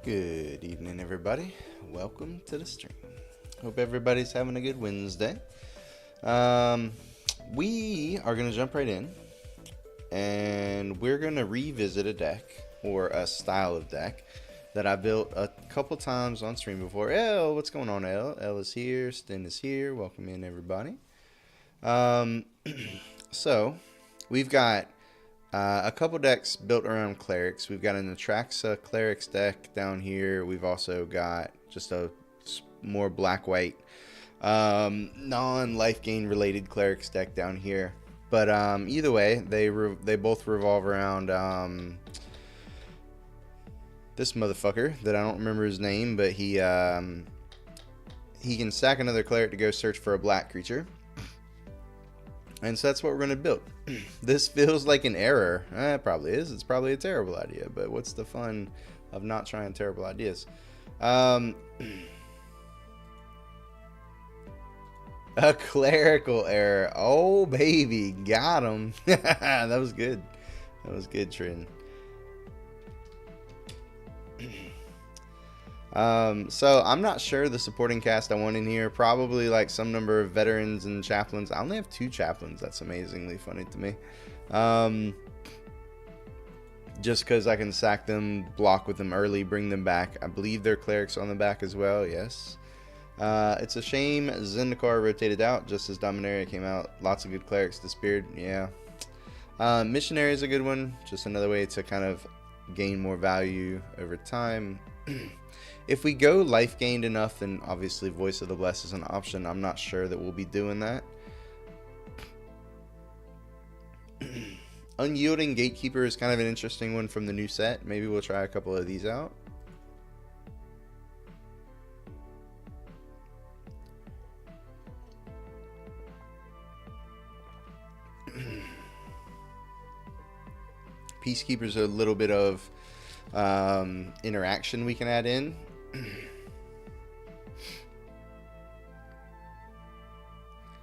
Good evening, everybody. Welcome to the stream. Hope everybody's having a good Wednesday. We are going to jump right in, and we're going to revisit a deck, or a style of deck, that I built a couple times on stream before. El, what's going on, El? El is here, Sten is here. Welcome in, everybody. So, we've got a couple decks built around clerics. We've got an Atraxa clerics deck down here. We've also got just a more black-white, non-life gain related clerics deck down here. But either way, they both revolve around this motherfucker that I don't remember his name, but he can sack another cleric to go search for a black creature. And so that's what we're going to build. This feels like an error. It probably is. It's probably a terrible idea. But what's the fun of not trying terrible ideas? A clerical error. Oh, baby. Got him. That was good. That was good, Trin. So I'm not sure the supporting cast I want in here. Probably like some number of veterans and chaplains. I only have 2 chaplains. That's amazingly funny to me. Just because I can sack them, block with them early, bring them back. I believe they're clerics on the back as well. Yes. It's a shame Zendikar rotated out just as Dominaria came out. Lots of good clerics disappeared. Yeah. Missionary is a good one. Just another way to kind of gain more value over time. If we go life gained enough, then obviously Voice of the Blessed is an option. I'm not sure that we'll be doing that. Unyielding Gatekeeper is kind of an interesting one from the new set. Maybe we'll try a couple of these out. Peacekeeper's a little bit of interaction we can add in.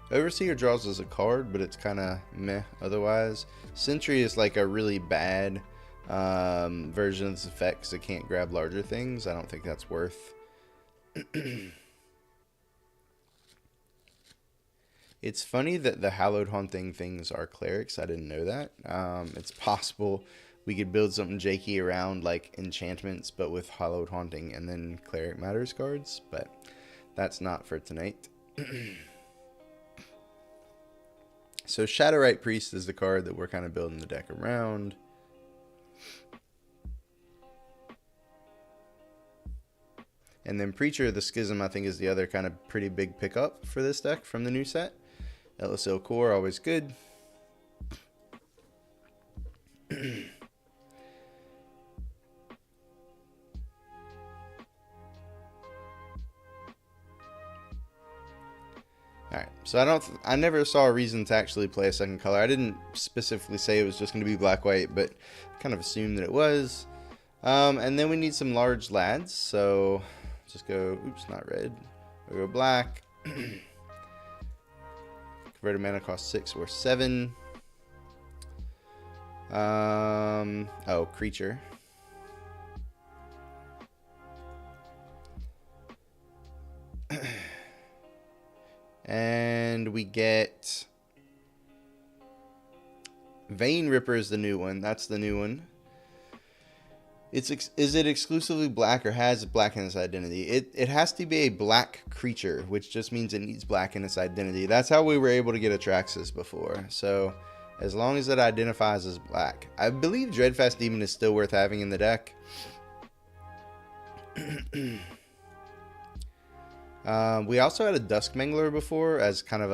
Overseer draws us a card, but it's kind of meh otherwise. Sentry is like a really bad version of this effect because it can't grab larger things. I don't think that's worth. It's funny that the Hallowed Haunting things are clerics. I didn't know that. It's possible we could build something janky around like enchantments, but with Hallowed Haunting and then Cleric Matters cards, but that's not for tonight. So Shadowrite Priest is the card that we're kind of building the deck around. And then Preacher the Schism, I think, is the other kind of pretty big pickup for this deck from the new set. LSL Core, always good. Alright, so I never saw a reason to actually play a second color. I didn't specifically say it was just going to be black-white, but I kind of assumed that it was. And then we need some large lads, so just go, oops, not red. We'll go black. Converted mana cost 6 or 7. Oh, creature. And we get Vein Ripper is the new one. That's the new one. Is it exclusively black or has black in its identity? It has to be a black creature, which just means it needs black in its identity. That's how we were able to get Atraxas before. So as long as it identifies as black. I believe Dreadfast Demon is still worth having in the deck. We also had a Dusk Mangler before as kind of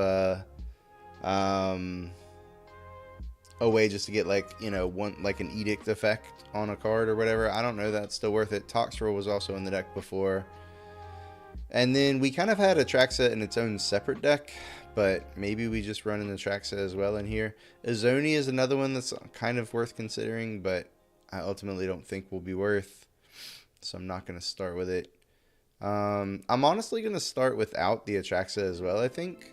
a way just to get like, you know, like an edict effect on a card or whatever. I don't know, that's still worth it. Toxtrol was also in the deck before. And then we kind of had Atraxa in its own separate deck, but maybe we just run an Atraxa as well in here. Azoni is another one that's kind of worth considering, but I ultimately don't think will be worth, so I'm not going to start with it. I'm honestly going to start without the Atraxa as well, I think.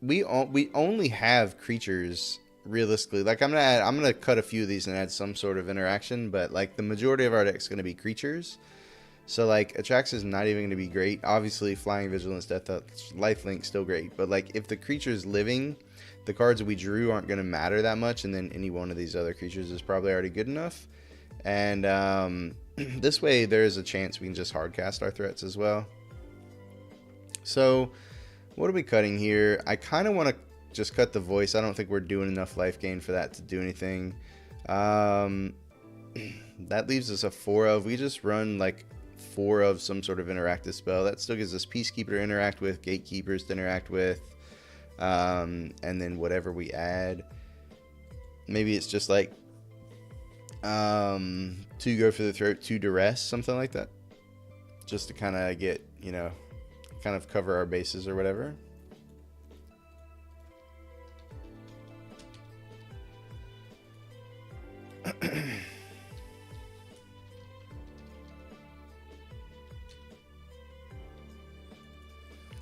We only have creatures realistically, like I'm gonna cut a few of these and add some sort of interaction, but like the majority of our deck's gonna be creatures. So like Atrax is not even gonna be great. Obviously, Flying, Vigilance, Death Touch, Lifelink still great, but like if the creature's living, the cards we drew aren't gonna matter that much, and then any one of these other creatures is probably already good enough. And this way, there is a chance we can just hardcast our threats as well. So, what are we cutting here? I kind of want to just cut the voice. I don't think we're doing enough life gain for that to do anything. That leaves us a 4 of. We just run like 4 of some sort of interactive spell. That still gives us Peacekeeper to interact with, Gatekeepers to interact with, and then whatever we add. Maybe it's just like 2 go for the throat, 2 duress, something like that. Just to kind of get, you know, kind of cover our bases or whatever.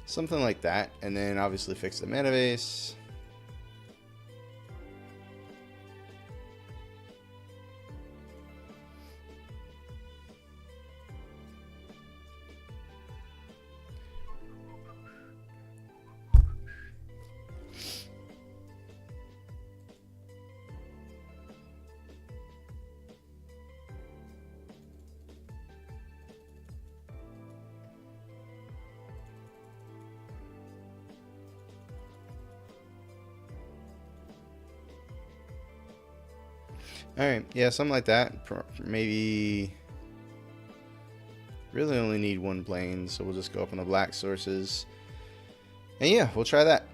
Something like that, and then obviously fix the mana base. Alright, yeah, something like that. Maybe really only need 1 plane, so we'll just go up on the black sources. And yeah, we'll try that.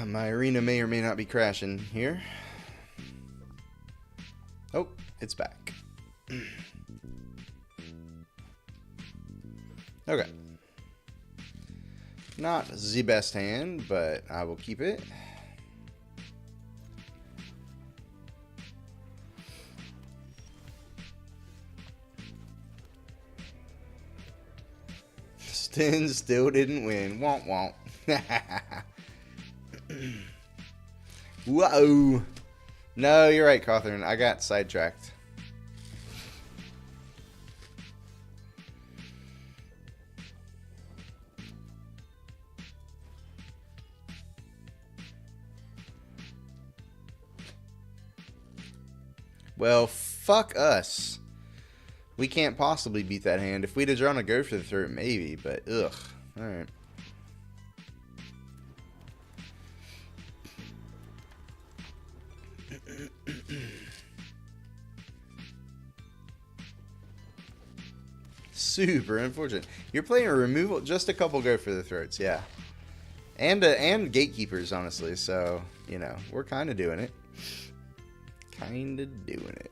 My arena may or may not be crashing here. Oh, it's back. Okay. Not the best hand, but I will keep it. Sten still didn't win. Womp womp. Whoa. No, you're right, Cawthorn. I got sidetracked. Well, fuck us. We can't possibly beat that hand. If we'd have drawn a go for the throat, maybe, but ugh. Alright. Super unfortunate. You're playing a removal, just a couple go for the throats, yeah. And gatekeepers, honestly, so, you know, we're kind of doing it. Kind of doing it.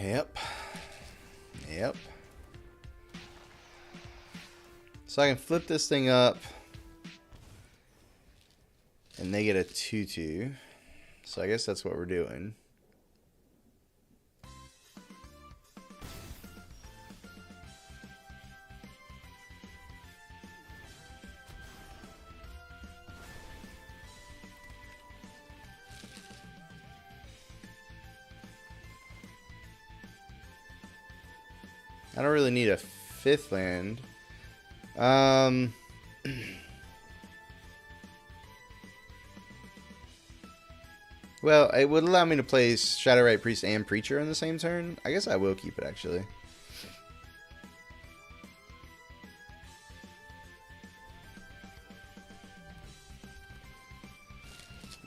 Yep. Yep. So I can flip this thing up. And they get a 2/2. So I guess that's what we're doing. I don't really need a 5th land. Well, it would allow me to play Shadowrite Priest and Preacher on the same turn. I guess I will keep it, actually.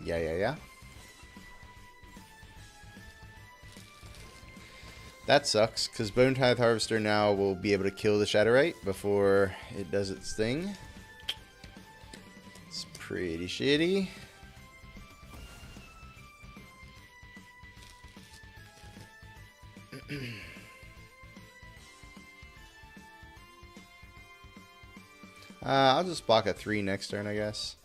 Yeah. That sucks, because Bone Tithe Harvester now will be able to kill the Shadowrite before it does its thing. It's pretty shitty. I'll just block a 3 next turn, I guess.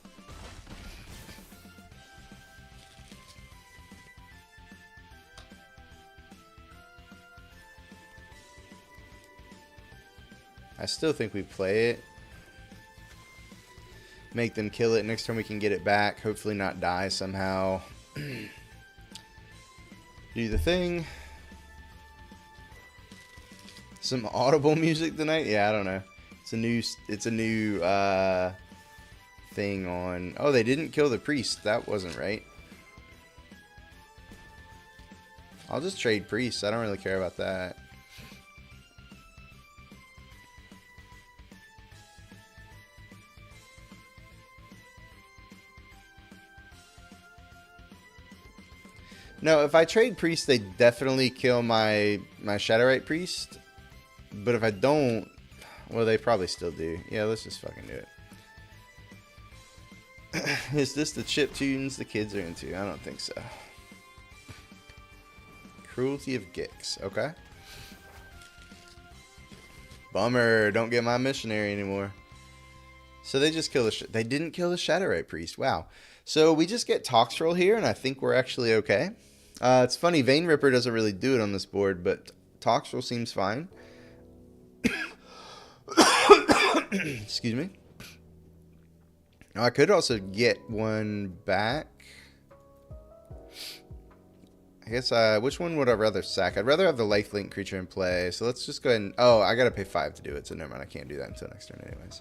I still think we play it. Make them kill it. Next time we can get it back. Hopefully not die somehow. Do the thing. Some audible music tonight? Yeah, I don't know. It's a new thing on. Oh, they didn't kill the priest. That wasn't right. I'll just trade priests. I don't really care about that. No, if I trade priest, they definitely kill my Shadowrite priest. But if I don't, well, they probably still do. Yeah, let's just fucking do it. Is this the chip tunes the kids are into? I don't think so. Cruelty of Gix. Okay. Bummer. Don't get my missionary anymore. So they just kill the... They didn't kill the Shadowrite priest. Wow. So we just get Toxtrol here, and I think we're actually okay. It's funny, Vein Ripper doesn't really do it on this board, but Toxtrol seems fine. Excuse me. Now, I could also get one back. I guess, which one would I rather sack? I'd rather have the lifelink creature in play, so let's just go ahead and... Oh, I gotta pay 5 to do it, so never mind, I can't do that until next turn anyways.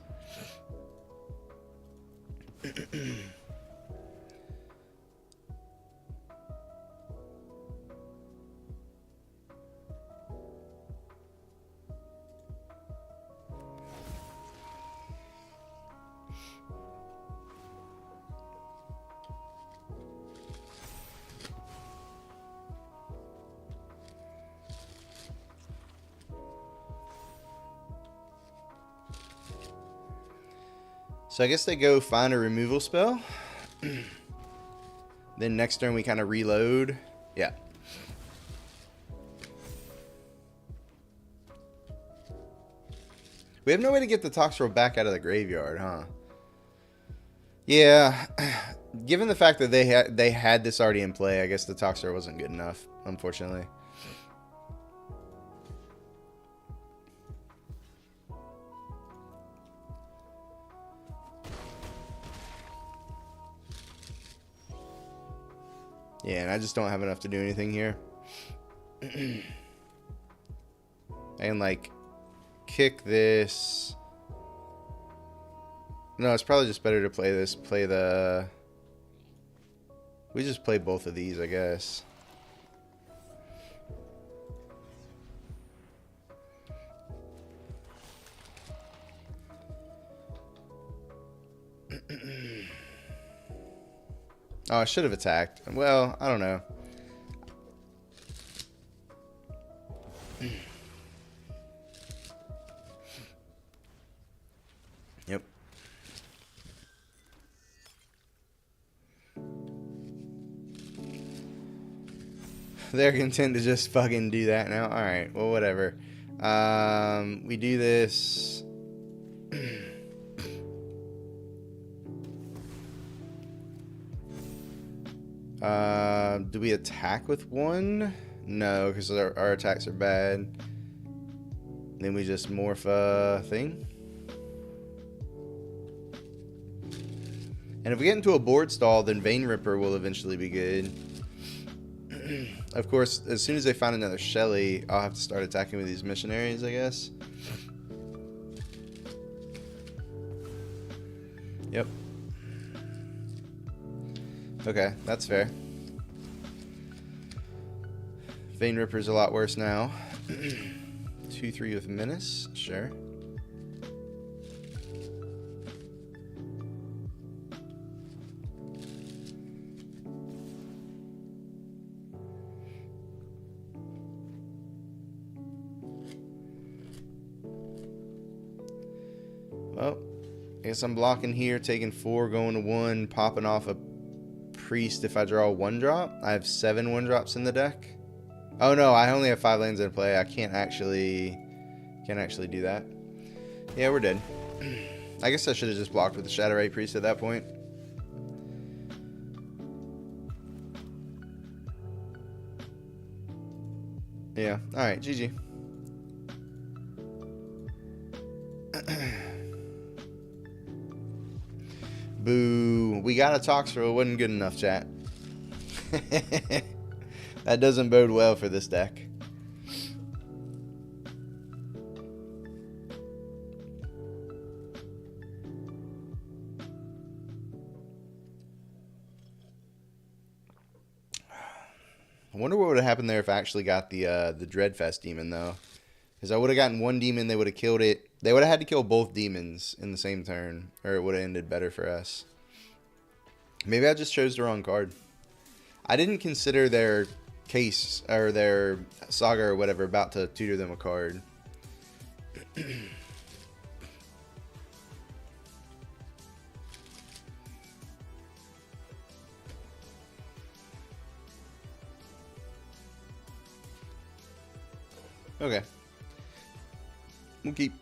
So I guess they go find a removal spell. Then next turn we kind of reload. Yeah. We have no way to get the Toxtrol back out of the graveyard, huh? Yeah. Given the fact that they had this already in play, I guess the Toxtrol wasn't good enough, unfortunately. Yeah, and I just don't have enough to do anything here. And, like, kick this. No, it's probably just better to play this. Play the... We just play both of these, I guess. Oh, I should have attacked. Well, I don't know. Yep. They're content to just fucking do that now. Alright, well, whatever. We do this... do we attack with one? No, because our attacks are bad. Then we just morph a thing. And if we get into a board stall, then Vein Ripper will eventually be good. Of course, as soon as they find another Shelly, I'll have to start attacking with these missionaries, I guess. Yep. Okay, that's fair. Vein Ripper's a lot worse now. 2-3 with Menace, sure. Well, I guess I'm blocking here, taking 4, going to 1, popping off a Priest if I draw a 1-drop. I have 7 1-drops in the deck. Oh no, I only have 5 lands in play. I can't actually do that. Yeah, we're dead. I guess I should have just blocked with the Shadowrite Priest at that point. Yeah, alright, GG. Boo. We got a Toxtril. It wasn't good enough, chat. That doesn't bode well for this deck. I wonder what would have happened there if I actually got the Dreadfest demon, though. Because I would have gotten one demon, they would have killed it. They would have had to kill both demons in the same turn, or it would have ended better for us. Maybe I just chose the wrong card. I didn't consider their case, or their saga or whatever, about to tutor them a card. Okay. We'll keep.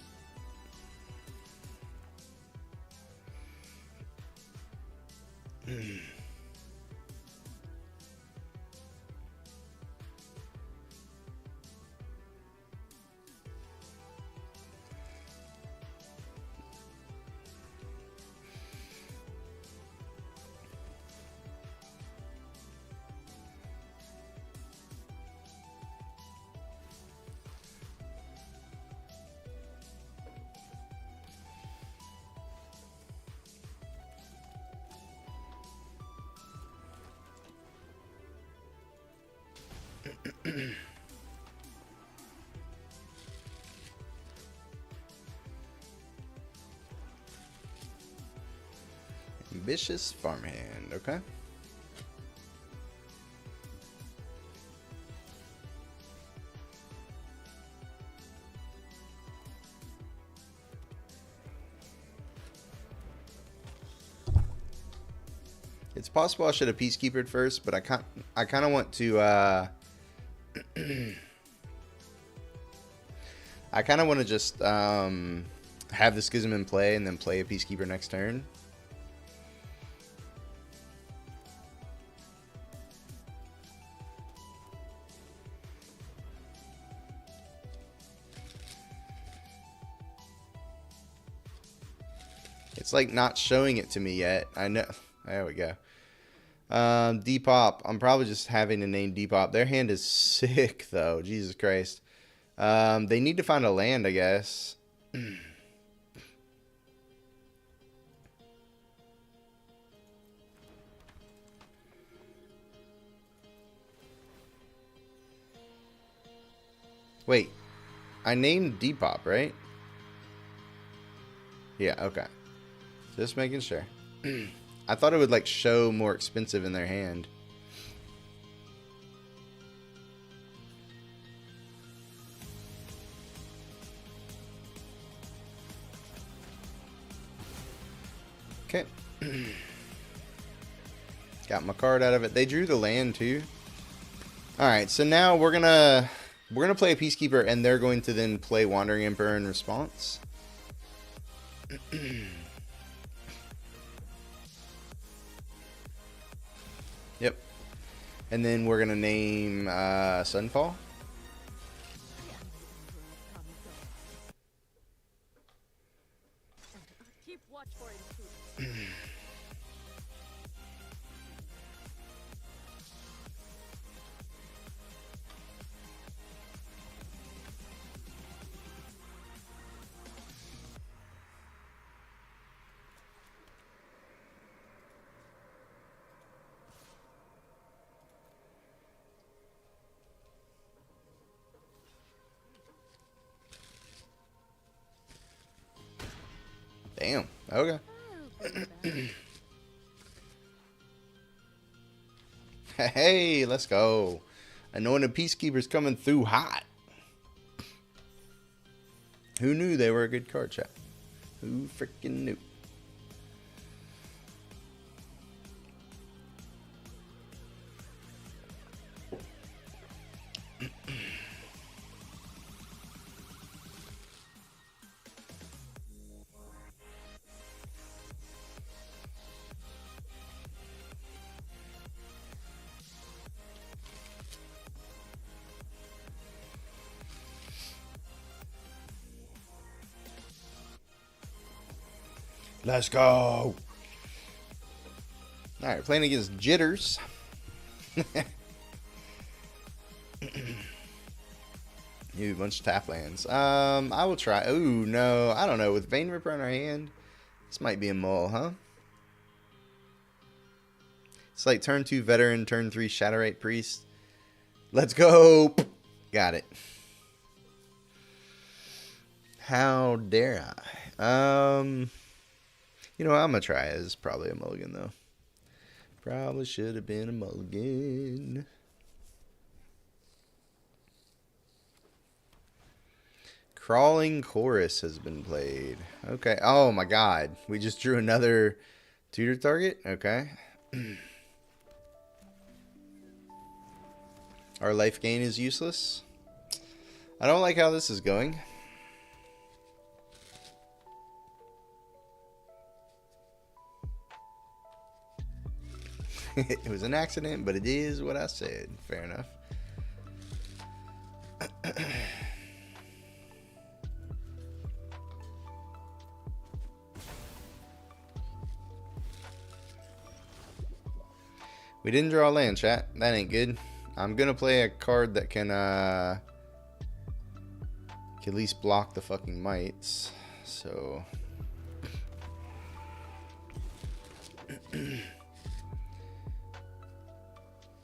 Ambitious farmhand, okay. It's possible I should have Peacekeepered first, but I kind of want to I kind of want to just have the Schism in play and then play a Peacekeeper next turn. It's like not showing it to me yet. I know. There we go. Depop. I'm probably just having to name Depop. Their hand is sick, though. Jesus Christ. They need to find a land, I guess. Wait. I named Depop, right? Yeah, okay. Just making sure. I thought it would like show more expensive in their hand. Okay. Got my card out of it. They drew the land too. Alright, so now we're gonna play a Peacekeeper and they're going to then play Wandering Emperor in response. Yep. And then we're gonna name Sunfall. Keep watch for it. Damn. Okay. I'll bring back. Hey, let's go. Anointed Peacekeeper's coming through hot. Who knew they were a good card, chat? Who freaking knew? Let's go. Alright, playing against Jitters. Ooh, bunch of tap lands. I will try. Ooh, no. I don't know. With Vein Ripper in our hand, this might be a mull, huh? It's like turn 2 Veteran, turn 3 Shatterite Priest. Let's go. Got it. How dare I? You know what? I'm going to try it. It's probably a mulligan, though. Probably should have been a mulligan. Crawling Chorus has been played. Okay. Oh, my God. We just drew another tutor target? Okay. Our life gain is useless. I don't like how this is going. It was an accident, but it is what I said. Fair enough. We didn't draw a land, chat. That ain't good. I'm gonna play a card that can at least block the fucking mites. So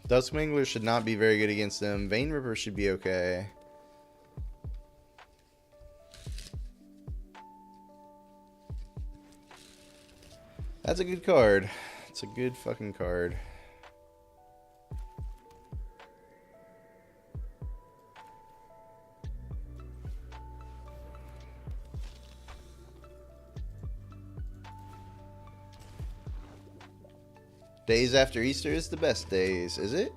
Duskwingler should not be very good against them. Vein Ripper should be okay. That's a good card. It's a good fucking card. Days after Easter is the best days, is it?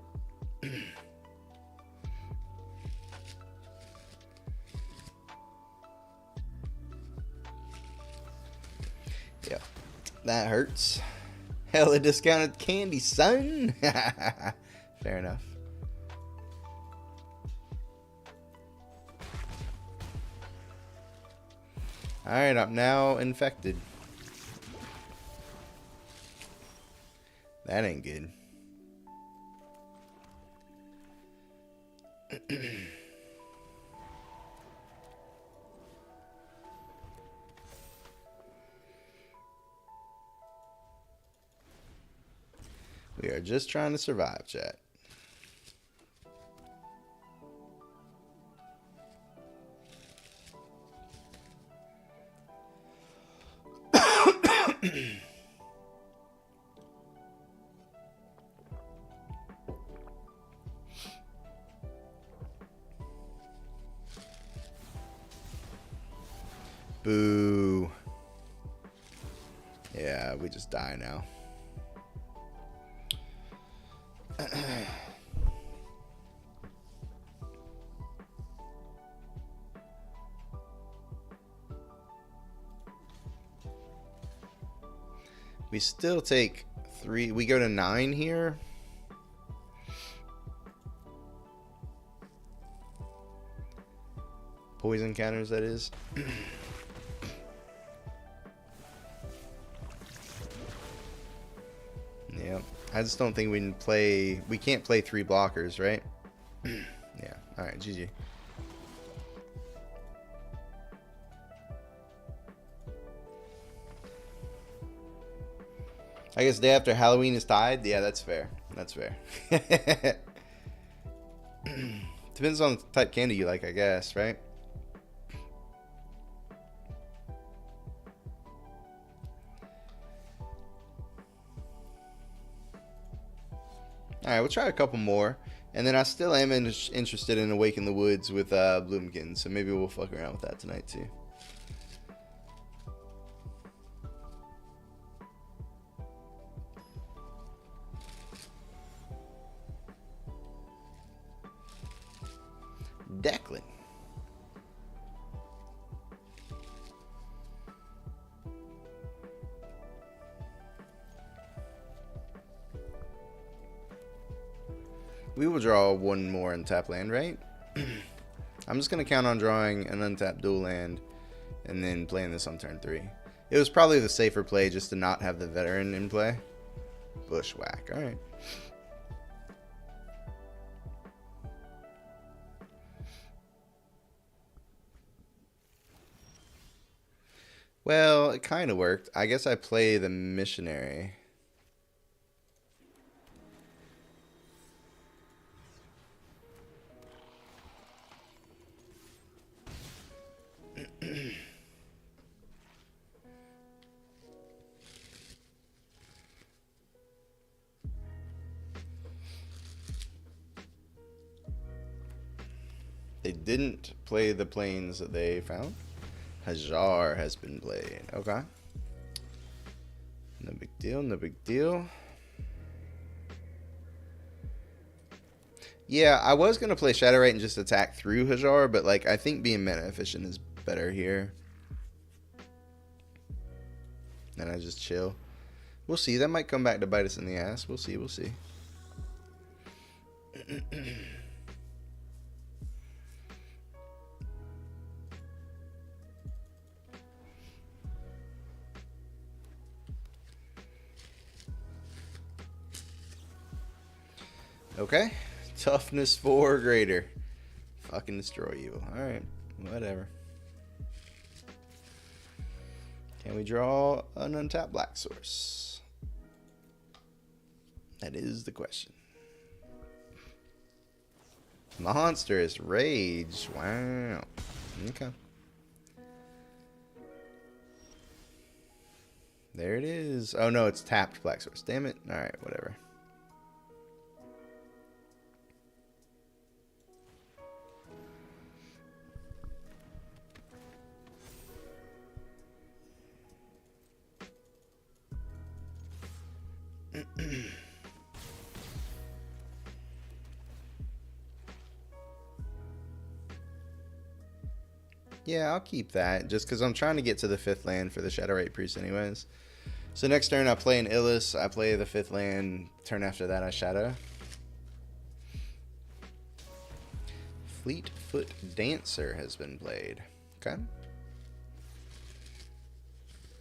Yeah, that hurts. Hella discounted candy, son. Fair enough. Alright, I'm now infected. That ain't good. We are just trying to survive, chat. Boo. Yeah, we just die now. We still take 3. We go to 9 here. Poison counters, that is. Yeah, I just don't think we can play. We can't play 3 blockers, right? Yeah. All right, GG. I guess day after Halloween is tied. Yeah, that's fair. That's fair. Depends on the type candy you like, I guess, right? Alright, we'll try a couple more. And then I still am interested in Awaken the Woods with Bloomkin, so maybe we'll fuck around with that tonight too. Declan. We will draw one more untapped land, right? I'm just going to count on drawing an untapped dual land and then playing this on turn 3. It was probably the safer play just to not have the veteran in play. Bushwhack, alright. Well, it kind of worked. I guess I play the missionary. They didn't play the planes that they found. Hajar has been played. Okay. No big deal, no big deal. Yeah, I was going to play Shadowrite and just attack through Hajar, but like I think being mana efficient is better here. And I just chill. We'll see. That might come back to bite us in the ass. We'll see, we'll see. Okay. Toughness 4 greater. Fucking destroy you. Alright. Whatever. Can we draw an untapped black source? That is the question. Monstrous Rage. Wow. Okay. There it is. Oh no, it's tapped black source. Damn it. Alright, whatever. Yeah, I'll keep that just because I'm trying to get to the 5th land for the Shadowrite Priest anyways. So next turn I play an Illis, I play the 5th land, turn after that I Shadow. Fleetfoot Dancer has been played. Okay.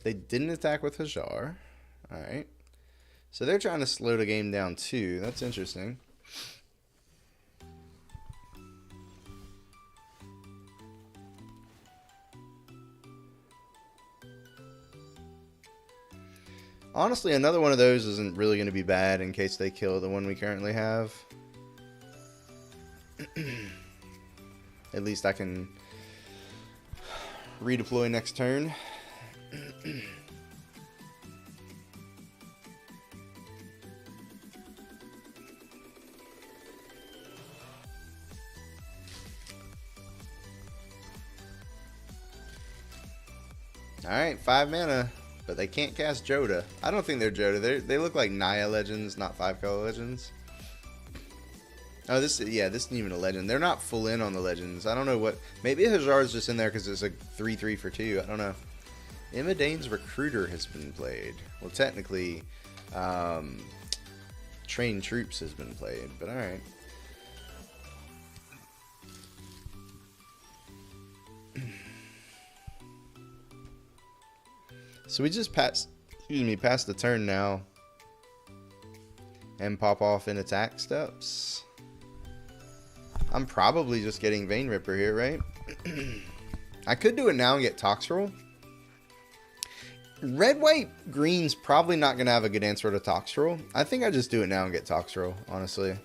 They didn't attack with Hajar. Alright. So they're trying to slow the game down too. That's interesting. Honestly, another one of those isn't really going to be bad in case they kill the one we currently have. At least I can redeploy next turn. Alright, 5 mana. But they can't cast Joda. I don't think they're Joda. They look like Naya legends, not 5-color legends. Oh, this isn't even a legend. They're not full in on the legends. I don't know what. Maybe Hajar's just in there because it's a 3/3 for 2. I don't know. Imadane's Recruiter has been played. Well, technically, Trained Troops has been played, but alright. So we just passed the turn now and pop off in attack steps. I'm probably just getting Vein Ripper here, right? I could do it now and get Toxtrol. Red, white, green's probably not going to have a good answer to Toxtrol. I think I just do it now and get Toxtrol, honestly.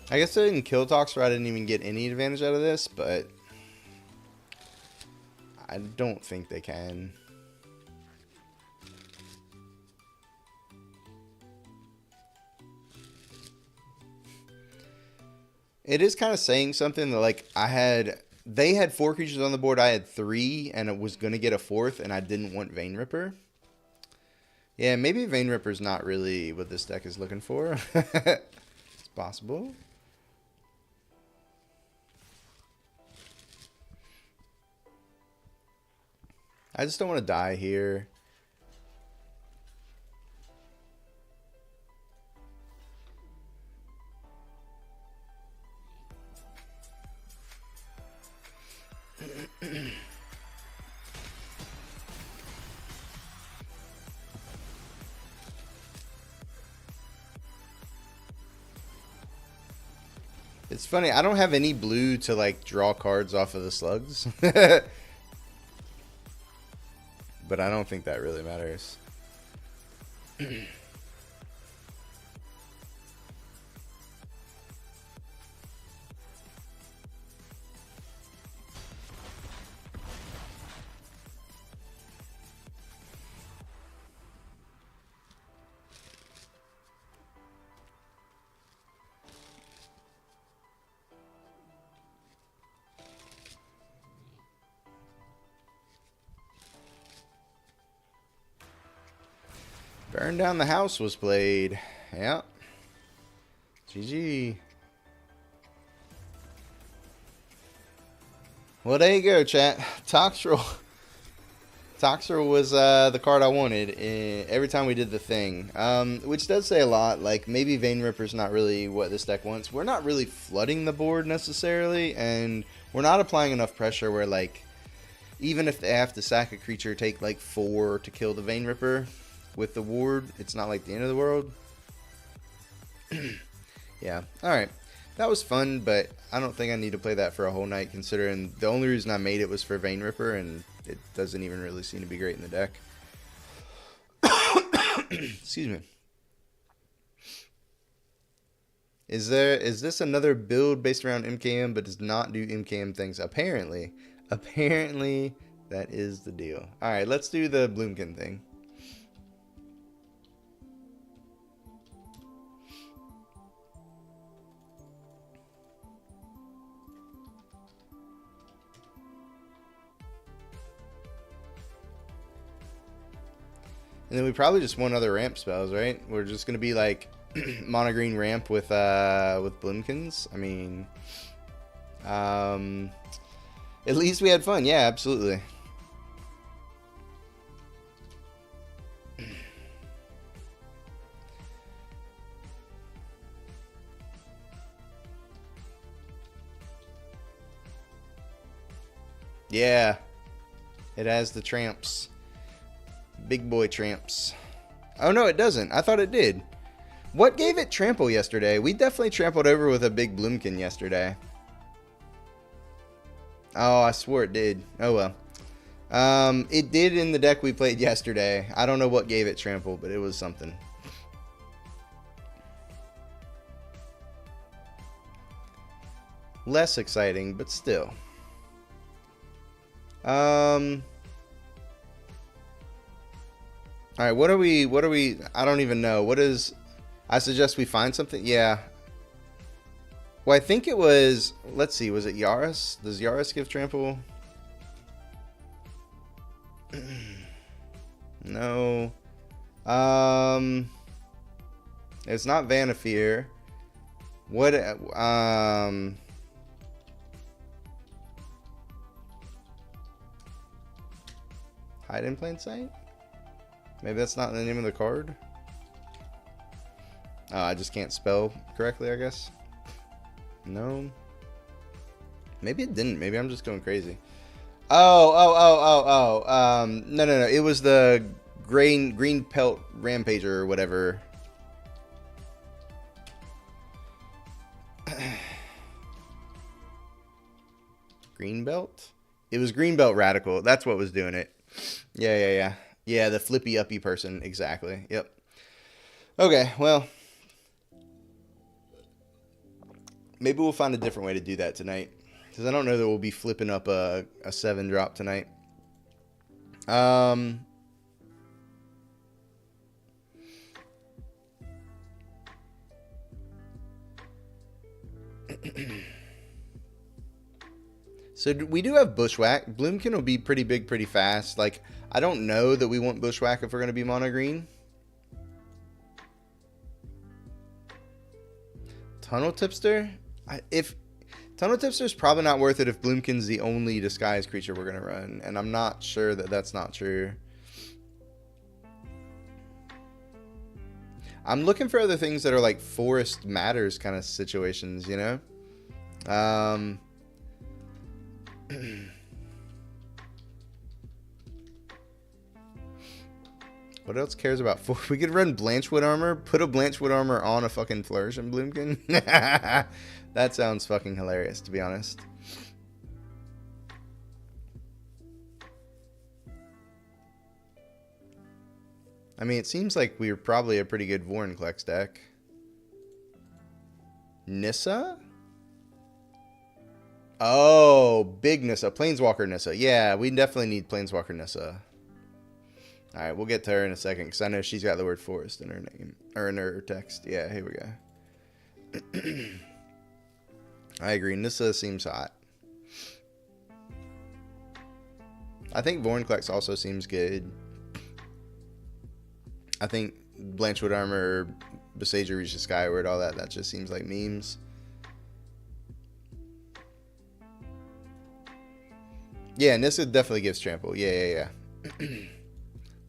I guess I didn't kill talks where I didn't even get any advantage out of this, but I don't think they can. It is kind of saying something that, like, they had 4 creatures on the board, I had 3, and it was going to get a 4th, and I didn't want Vein Ripper. Yeah, maybe Vein Ripper's not really what this deck is looking for. It's possible. I just don't want to die here. It's funny, I don't have any blue to, like, draw cards off of the slugs. But I don't think that really matters. Burn Down the House was played. Yeah. GG. Well, there you go, chat. Toxrill was the card I wanted every time we did the thing. Which does say a lot. Like, maybe Vein Ripper's not really what this deck wants. We're not really flooding the board necessarily, and we're not applying enough pressure where, like, even if they have to sack a creature, take, like, 4 to kill the Vein Ripper with the ward, it's not like the end of the world. Yeah, alright. That was fun, but I don't think I need to play that for a whole night, considering the only reason I made it was for Vein Ripper, and it doesn't even really seem to be great in the deck. Excuse me. Is this another build based around MKM but does not do MKM things? Apparently. Apparently that is the deal. Alright, let's do the Bloomkin thing. And then we probably just want other ramp spells, right? We're just gonna be like mono green ramp with Bloomkins. I mean, at least we had fun. Yeah, absolutely. Yeah, it has the tramps. Big boy tramps. Oh no, it doesn't. I thought it did. What gave it trample yesterday? We definitely trampled over with a big Bloomkin yesterday. Oh, I swore it did. Oh well. It did in the deck we played yesterday. I don't know what gave it trample, but it was something. Less exciting, but still. Alright, what are we, I don't even know. What is, I suggest we find something? Yeah. Well, I think it was, let's see, was it Yaris? Does Yaris give trample? No. It's not Vanafear. What, Hide in Plain Sight? Maybe that's not the name of the card. Oh, I just can't spell correctly, I guess. No. Maybe it didn't. Maybe I'm just going crazy. No. It was the green pelt rampager or whatever. Green belt? It was green belt radical. That's what was doing it. Yeah. Yeah, the flippy uppy person. Exactly. Yep. Okay, well, maybe we'll find a different way to do that tonight. Because I don't know that we'll be flipping up a 7 drop tonight. Um, so we do have Bushwhack. Bloomkin will be pretty big pretty fast. Like, I don't know that we want Bushwhack if we're going to be mono green. Tunnel Tipster? If Tunnel Tipster is probably not worth it if Bloomkin's the only disguised creature we're going to run. And I'm not sure that that's not true. I'm looking for other things that are like Forest Matters kind of situations, you know? What else cares about we could run Blanchwood Armor, put a Blanchwood Armor on a fucking Flourish and Bloomkin. That sounds fucking hilarious, to be honest. I mean, it seems like we're probably a pretty good Vorinclex deck. Nissa? Oh, big Nissa. Planeswalker Nissa. Yeah, we definitely need Planeswalker Nissa. Alright, we'll get to her in a second, because I know she's got the word forest in her name. Or in her text. Yeah, here we go. I agree. Nissa seems hot. I think Vorinclex also seems good. I think Blanchwood Armor, Besage Reach the Skyward, all that just seems like memes. Yeah, Nissa definitely gives trample. Yeah.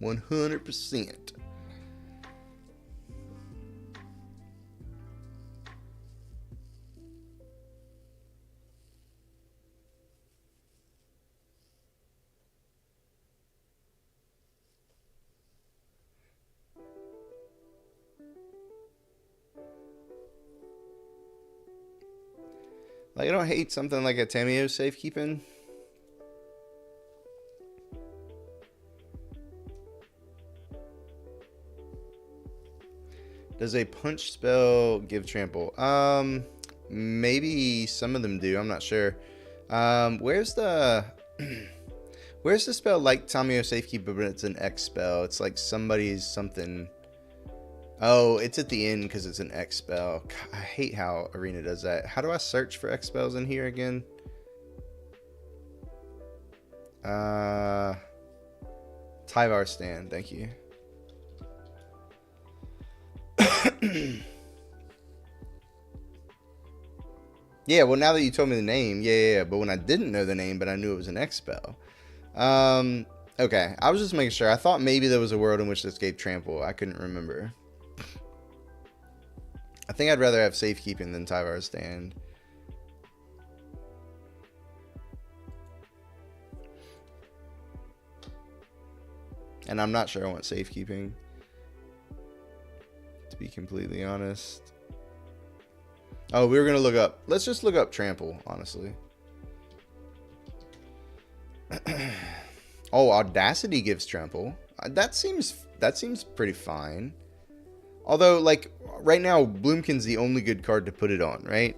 100%. Like, I don't hate something like a Tameo safekeeping. Does a punch spell give trample? Maybe some of them do. I'm not sure. Where's the spell like Tameo Safekeeper, but it's an X spell? It's like somebody's something. Oh, it's at the end because it's an X spell. God, I hate how Arena does that. How do I search for X spells in here again? Tyvar Stand. Thank you. Yeah, well, now that you told me the name, yeah. But when I didn't know the name, but I knew it was an X spell. Okay, I was just making sure. I thought maybe there was a world in which this gave trample. I couldn't remember. I think I'd rather have safekeeping than Tyvar Stand. And I'm not sure I want safekeeping, to be completely honest. Oh, we were going to look up. Let's just look up trample, honestly. Oh, Audacity gives trample. That seems pretty fine. Although, like, right now, Bloomkin's the only good card to put it on, right?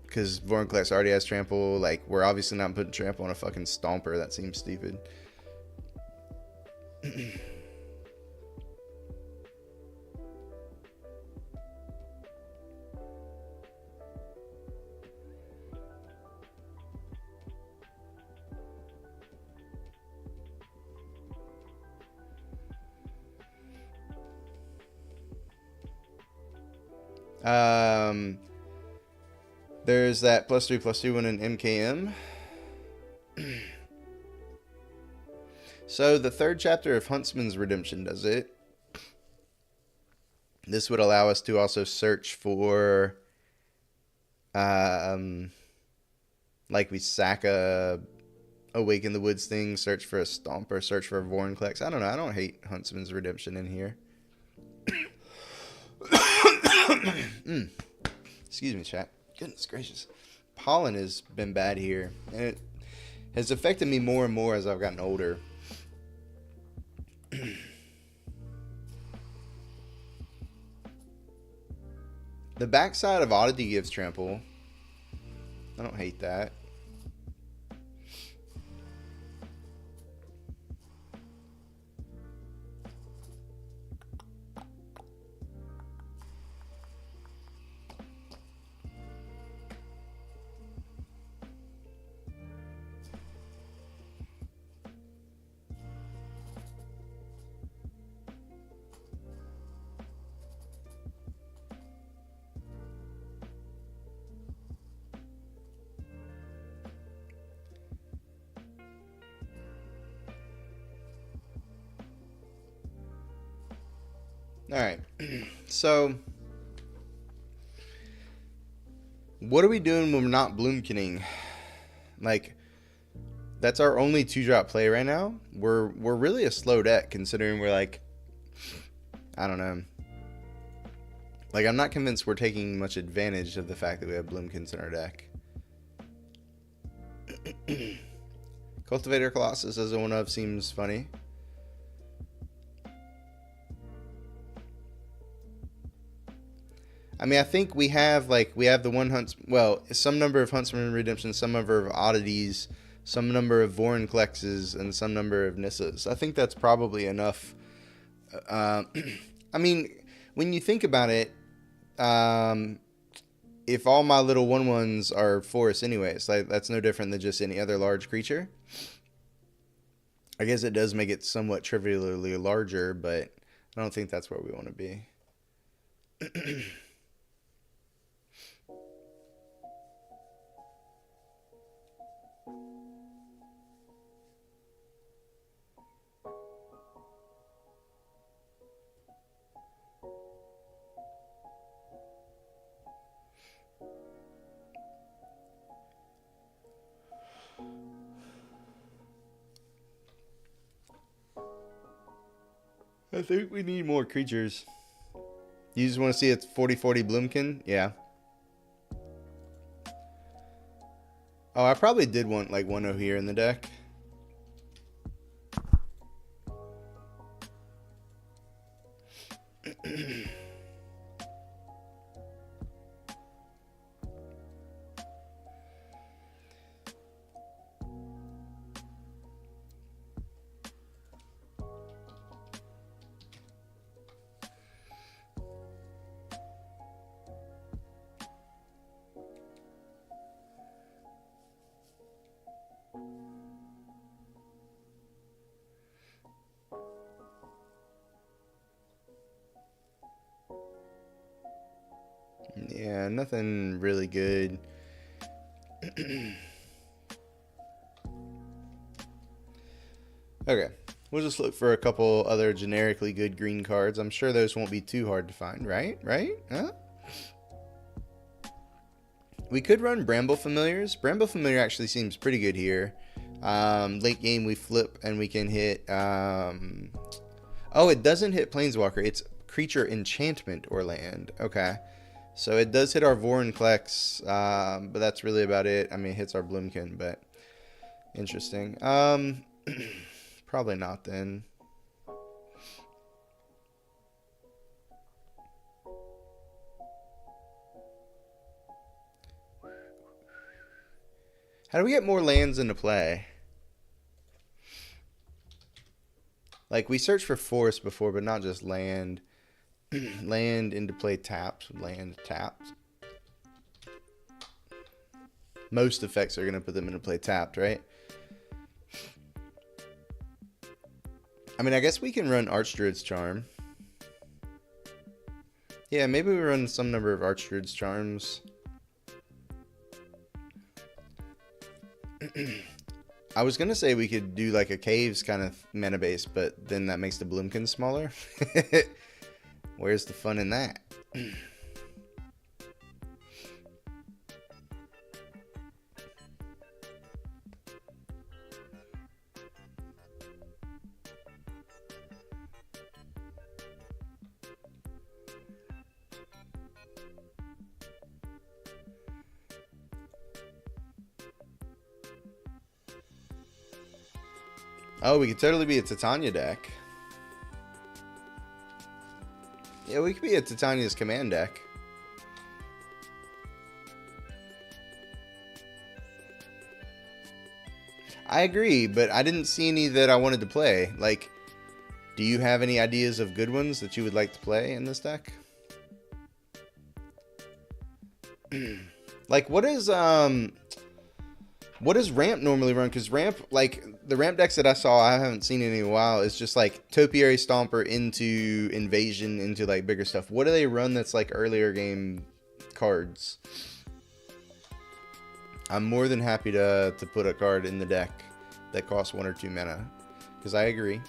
Because Vorinclex already has trample. Like, we're obviously not putting trample on a fucking Stomper. That seems stupid. There's that +3/+2 one in MKM. So the third chapter of Huntsman's Redemption does it. This would allow us to also search for, like we sack a Awaken the Woods thing, search for a Stomper, search for a Vorinclex. I don't know. I don't hate Huntsman's Redemption in here. Excuse me, chat. Goodness gracious. Pollen has been bad here, and it has affected me more and more as I've gotten older. The backside of Oddity gives trample. I don't hate that. Alright, so what are we doing when we're not Bloomkinning? Like, that's our only 2-drop play right now. We're really a slow deck considering we're like, I don't know. Like, I'm not convinced we're taking much advantage of the fact that we have Bloomkins in our deck. Cultivator Colossus as a 1-of seems funny. I mean, I think we have the one hunts. Well, some number of Huntsman Redemption, some number of Oddities, some number of Vorinclexes, and some number of Nissas. I think that's probably enough. I mean, when you think about it, if all my little 1/1s are forests anyways, like that's no different than just any other large creature. I guess it does make it somewhat trivially larger, but I don't think that's where we want to be. I think we need more creatures. You just want to see it's 40/40 Bloomkin? Yeah. Oh, I probably did want like 1-0 here in the deck. Yeah, nothing really good. Okay, we'll just look for a couple other generically good green cards. I'm sure those won't be too hard to find, right? Right? Huh? We could run Bramble Familiars. Bramble Familiar actually seems pretty good here. Late game we flip and we can hit... Oh, it doesn't hit Planeswalker. It's creature enchantment or land. Okay. So it does hit our Vorinclex, but that's really about it. I mean, it hits our Bloomkin, but interesting. Probably not then. How do we get more lands into play? Like, we searched for forest before, but not just land. Land into play taps. Land tapped. Most effects are going to put them into play tapped, right? I mean, I guess we can run Archdruid's Charm. Yeah, maybe we run some number of Archdruid's Charms. I was going to say we could do like a Caves kind of mana base, but then that makes the Bloomkin smaller. Where's the fun in that? Oh, we could totally be a Titania deck. Yeah, we could be a Titania's command deck. I agree, but I didn't see any that I wanted to play. Like, do you have any ideas of good ones that you would like to play in this deck? Like, what does ramp normally run? Because ramp, like the ramp decks that I saw, I haven't seen any in a while. It's just like Topiary Stomper into Invasion into like bigger stuff. What do they run that's like earlier game cards? I'm more than happy to put a card in the deck that costs 1 or 2 mana, because I agree.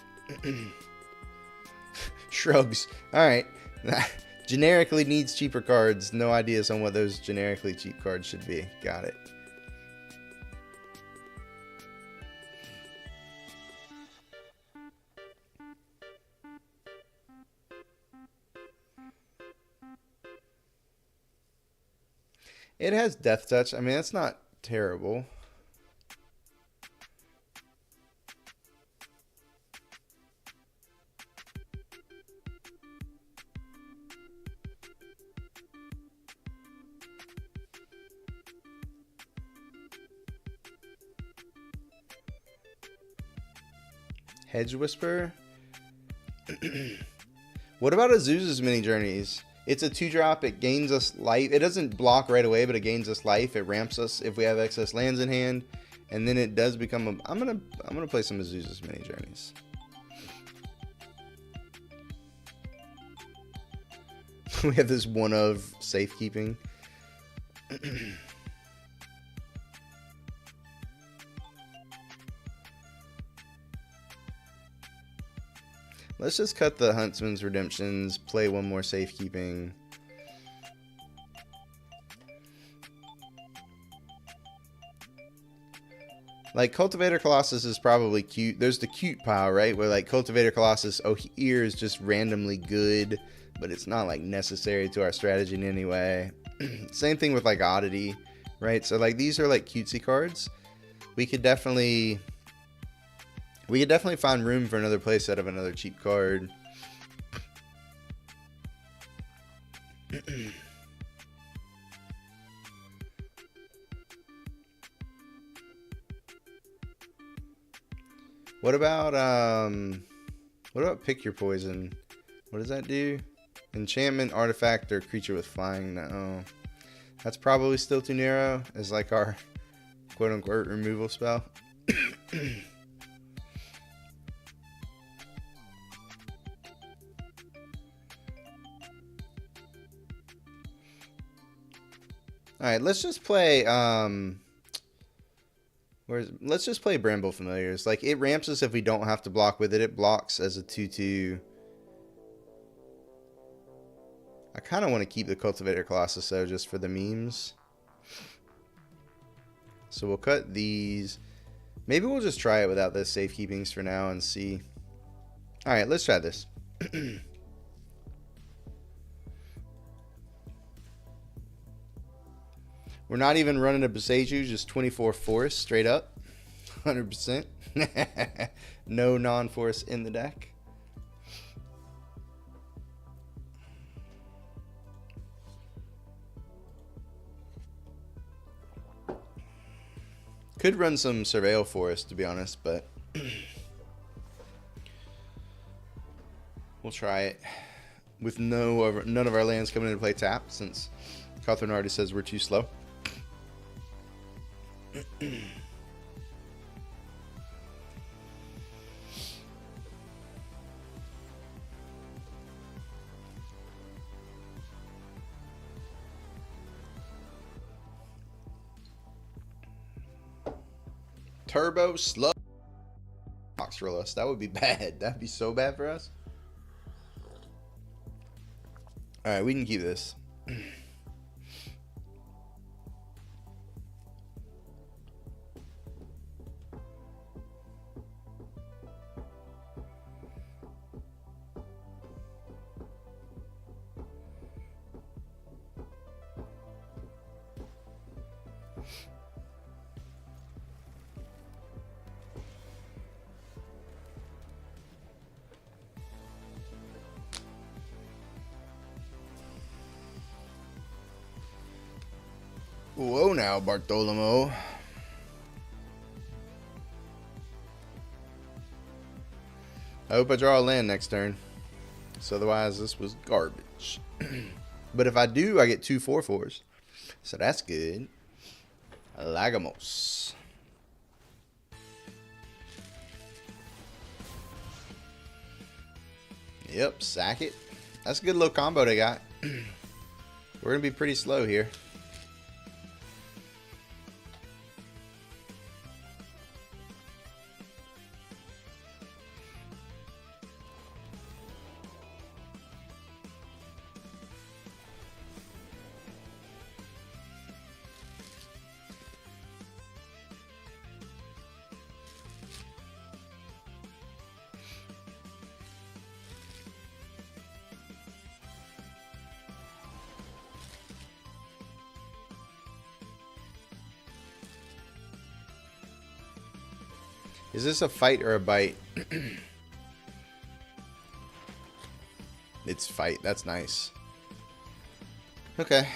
Shrugs. All right. Generically needs cheaper cards. No ideas on what those generically cheap cards should be. Got it. It has Death Touch. I mean, that's not terrible. Hedge Whisper. What about Azusa's Mini Journeys? It's a 2-drop. It gains us life. It doesn't block right away, but it gains us life. It ramps us if we have excess lands in hand, and then it does become a. I'm gonna play some Azusa's Mini Journeys. We have this one of safekeeping. Let's just cut the Huntsman's Redemptions, play one more safekeeping. Like, Cultivator Colossus is probably cute. There's the cute pile, right? Where, like, Cultivator Colossus, oh, ear is just randomly good, but it's not, like, necessary to our strategy in any way. Same thing with, like, Oddity, right? So, like, these are, like, cutesy cards. We could definitely find room for another playset of another cheap card. What about Pick Your Poison? What does that do? Enchantment, artifact, or creature with flying? No. That's probably still too narrow as like our quote-unquote removal spell. Alright, let's just play let's just play Bramble Familiars. Like, it ramps us if we don't have to block with it. It blocks as a 2/2. I kind of want to keep the Cultivator Colossus though, just for the memes. So we'll cut these. Maybe we'll just try it without the safekeepings for now and see. Alright, let's try this. We're not even running a Boseiju, just 24 Force straight up. 100%. No non-force in the deck. Could run some Surveil Forest, to be honest, but we'll try it with none of our lands coming into play tap, since Cawthorn already says we're too slow. Turbo slow box roll us. That would be bad. That'd be so bad for us. Alright, we can keep this. Whoa now, Bartolomeo. I hope I draw a land next turn. So otherwise, this was garbage. But if I do, I get 2 4/4s. So that's good. Lagamos. Yep, sack it. That's a good little combo they got. We're going to be pretty slow here. Is this a fight or a bite? It's fight. That's nice. Okay.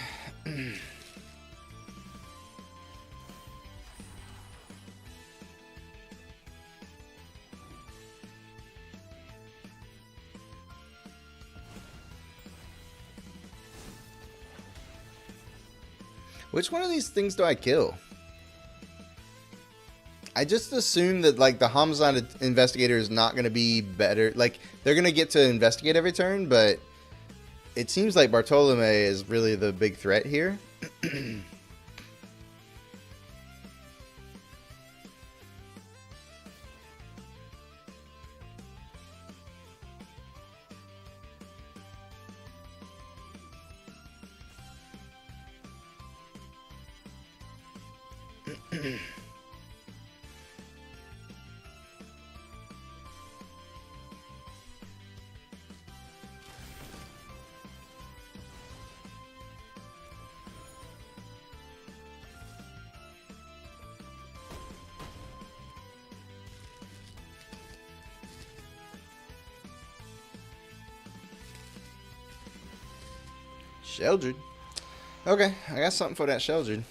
Which one of these things do I kill? I just assume that, like, the homicide investigator is not going to be better. Like, they're going to get to investigate every turn, but it seems like Bartolome is really the big threat here. Sheldred. Okay, I got something for that Sheldred.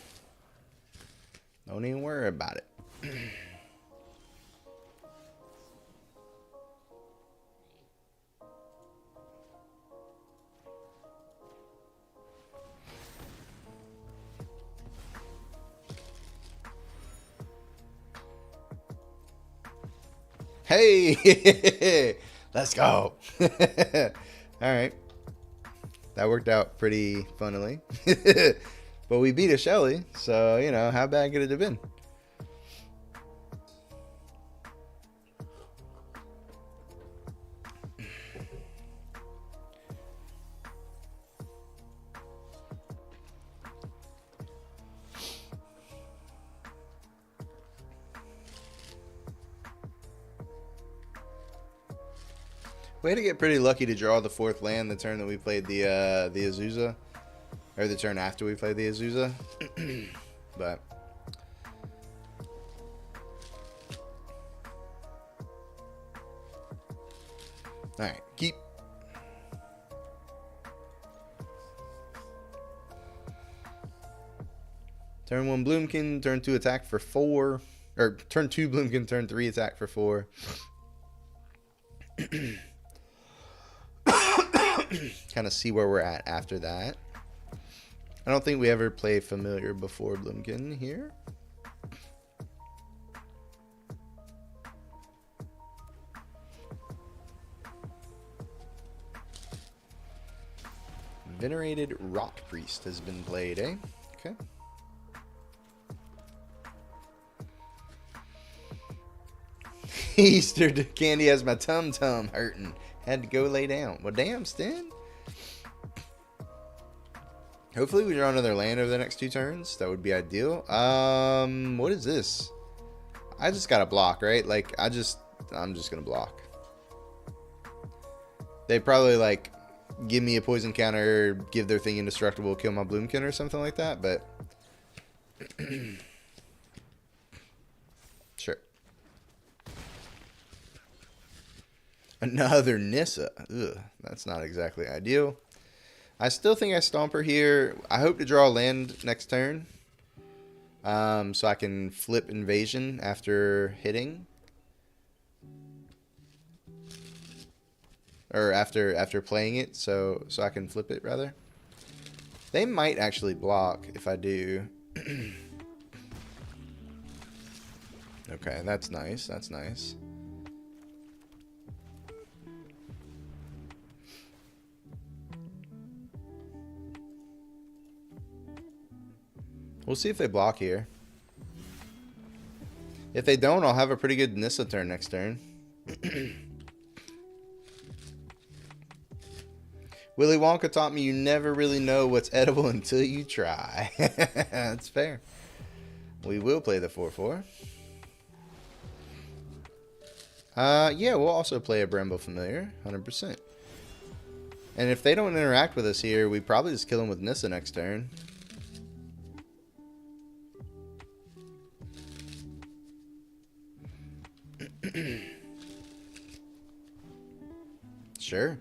Don't even worry about it. Hey! Let's go! Alright. That worked out pretty funnily. But we beat a Shelly, so, you know, how bad could it have been? We had to get pretty lucky to draw the 4th land the turn that we played the Azusa. Or the turn after we played the Azusa. But alright, keep. Turn 1 Bloomkin, turn 2 attack for 4. Or turn 2 Bloomkin, turn 3 attack for 4. Kind of see where we're at after that. I don't think we ever play familiar before Bloomkin here. Venerated Rock Priest has been played, eh? Okay. Easter candy has my tum-tum hurting. Had to go lay down. Well, damn, Stin. Hopefully we draw another land over the next 2 turns. That would be ideal. What is this? I just got to block, right? Like, I'm just going to block. They probably, like, give me a poison counter, give their thing indestructible, kill my Bloomkin or something like that, but sure. Another Nissa. Ugh, that's not exactly ideal. I still think I stomp her here. I hope to draw a land next turn. So I can flip invasion after hitting. or after playing it, so I can flip it rather. They might actually block if I do. Okay, that's nice. That's nice. We'll see if they block here. If they don't, I'll have a pretty good Nissa turn next turn. Willy Wonka taught me you never really know what's edible until you try. That's fair. We will play the 4/4. Yeah, we'll also play a Bramble Familiar, 100%. And if they don't interact with us here, we probably just kill them with Nissa next turn. Sure.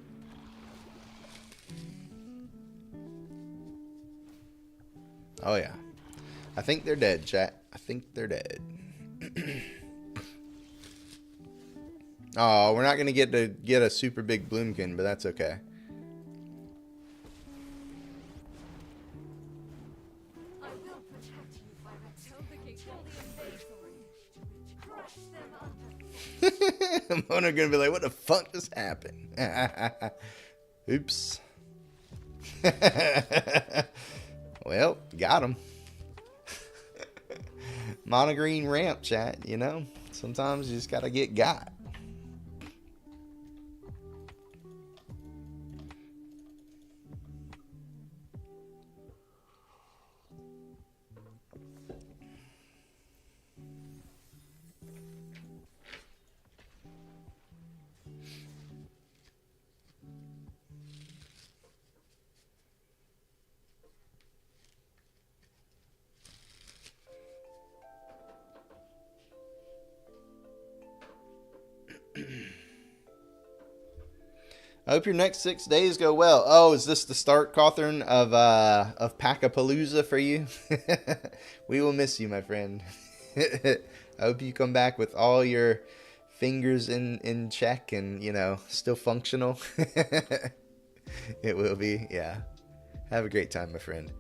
Oh yeah. I think they're dead, chat. I think they're dead. Oh, we're not gonna get a super big Bloomkin, but that's okay. I will protect you by OTTOpicks all the invaders. Crush them under. Mona gonna be like, what the fuck just happened? Oops. Well, got him. Monogreen ramp, chat, you know? Sometimes you just gotta get got. I hope your next 6 days go well. Oh, is this the start, Cawthorn, of Packapalooza for you? We will miss you, my friend. I hope you come back with all your fingers in check and, you know, still functional. It will be, yeah. Have a great time, my friend.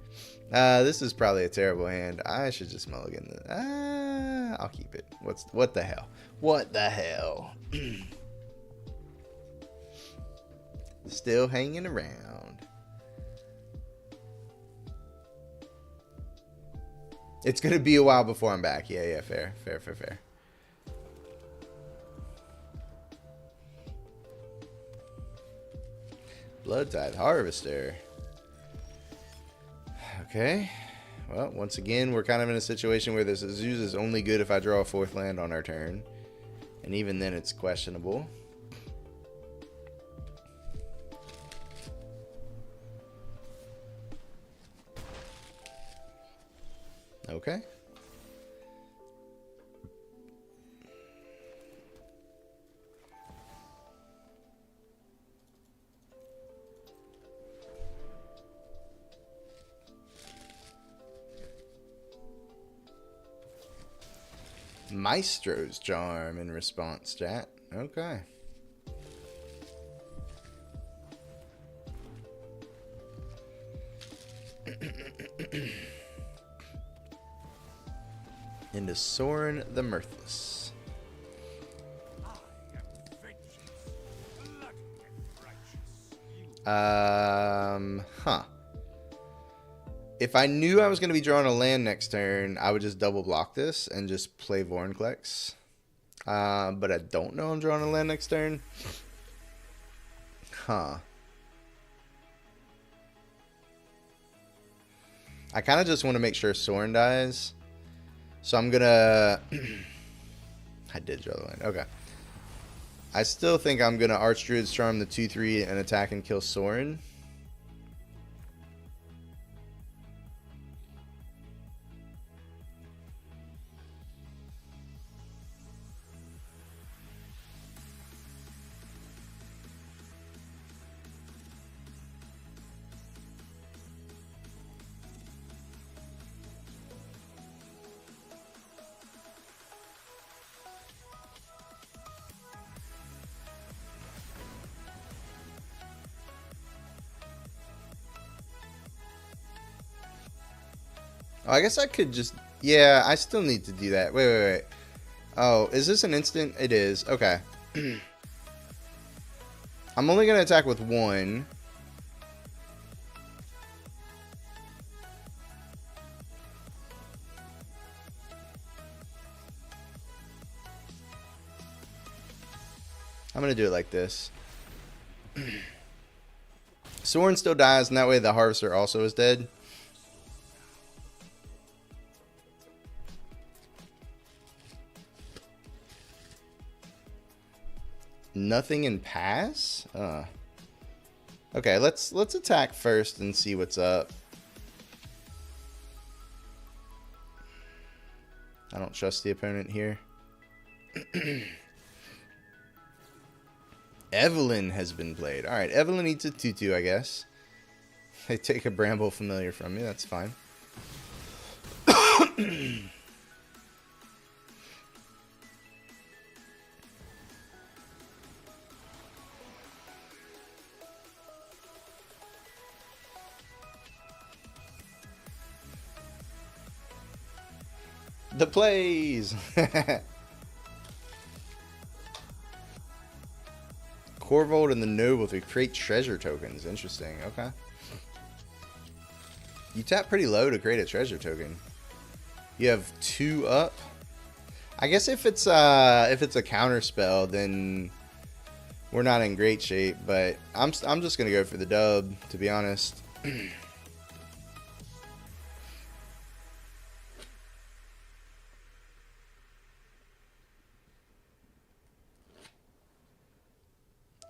This is probably a terrible hand. I should just mulligan this. I'll keep it. What the hell? What the hell? Still hanging around. It's gonna be a while before I'm back. Yeah, fair. Blood Tithe Harvester. Okay. Well, once again, we're kind of in a situation where this Azuz is only good if I draw a 4th land on our turn. And even then it's questionable. Okay. Maestro's Charm in response, chat. Okay. Into Sorin the Mirthless. Huh. If I knew I was going to be drawing a land next turn, I would just double block this and just play Vorinclex. But I don't know I'm drawing a land next turn. Huh. I kind of just want to make sure Sorin dies. So I'm gonna... I did draw the land. Okay. I still think I'm gonna Archdruid's Charm the 2/3 and attack and kill Sorin. Oh, I guess I could just... Yeah, I still need to do that. Wait. Oh, is this an instant? It is. Okay. I'm only going to attack with one. I'm going to do it like this. Soren still dies, and that way the Harvester also is dead. Nothing in pass? Okay, let's attack first and see what's up. I don't trust the opponent here. Evelyn has been played. Alright, Evelyn eats a tutu, I guess. They take a Bramble Familiar from me, that's fine. The plays! Corvold and the Noble to create treasure tokens. Interesting. Okay. You tap pretty low to create a treasure token. You have 2 up. I guess if it's a counter spell, then we're not in great shape. But I'm just gonna go for the dub, to be honest.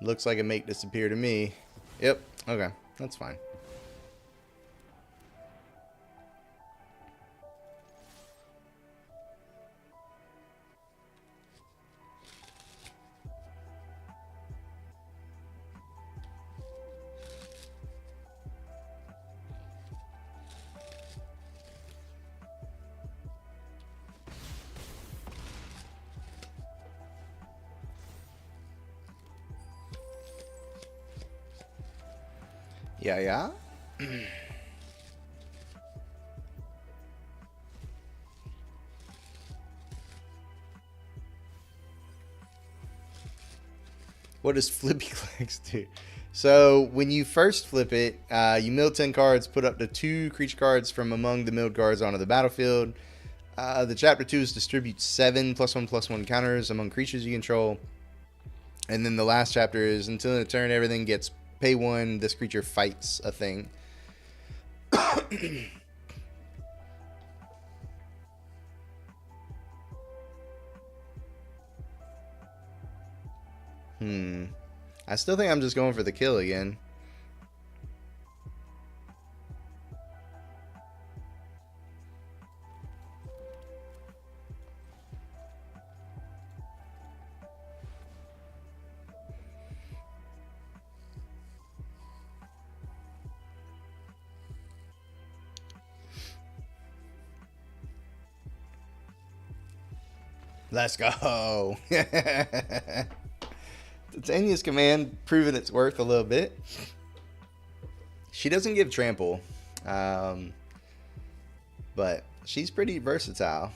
Looks like a make disappear to me. Yep. Okay. That's fine. Yeah. What does Flippy Clicks do? So when you first flip it, you mill 10 cards, put up to 2 creature cards from among the milled cards onto the battlefield. The chapter 2 is distribute 7 +1/+1 counters among creatures you control. And then the last chapter is until in a turn everything gets pay 1, this creature fights a thing. I still think I'm just going for the kill again. Let's go. Titania's command proving its worth a little bit. She doesn't give trample, but she's pretty versatile.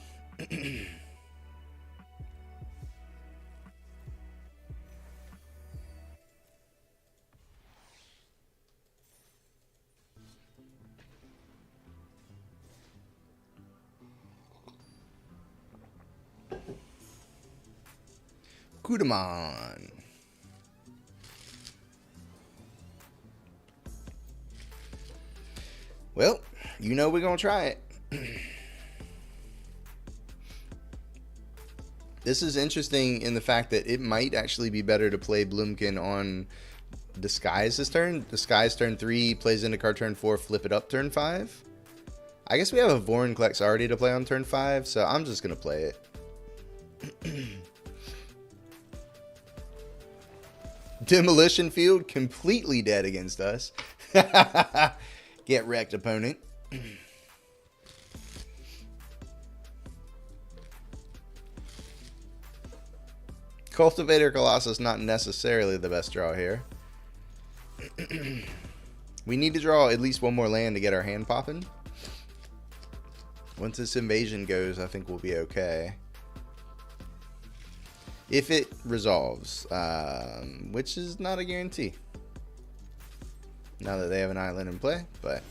Kudamon. Well, you know we're gonna try it. This is interesting in the fact that it might actually be better to play Bloomkin on Disguise this turn. Disguise turn 3, plays into card turn 4, flip it up turn 5. I guess we have a Vorinclex already to play on turn 5, so I'm just gonna play it. Demolition Field completely dead against us. Get wrecked, opponent. Cultivator Colossus not necessarily the best draw here. We need to draw at least one more land to get our hand popping. Once this invasion goes, I think we'll be okay. If it resolves, which is not a guarantee. Now that they have an island in play, but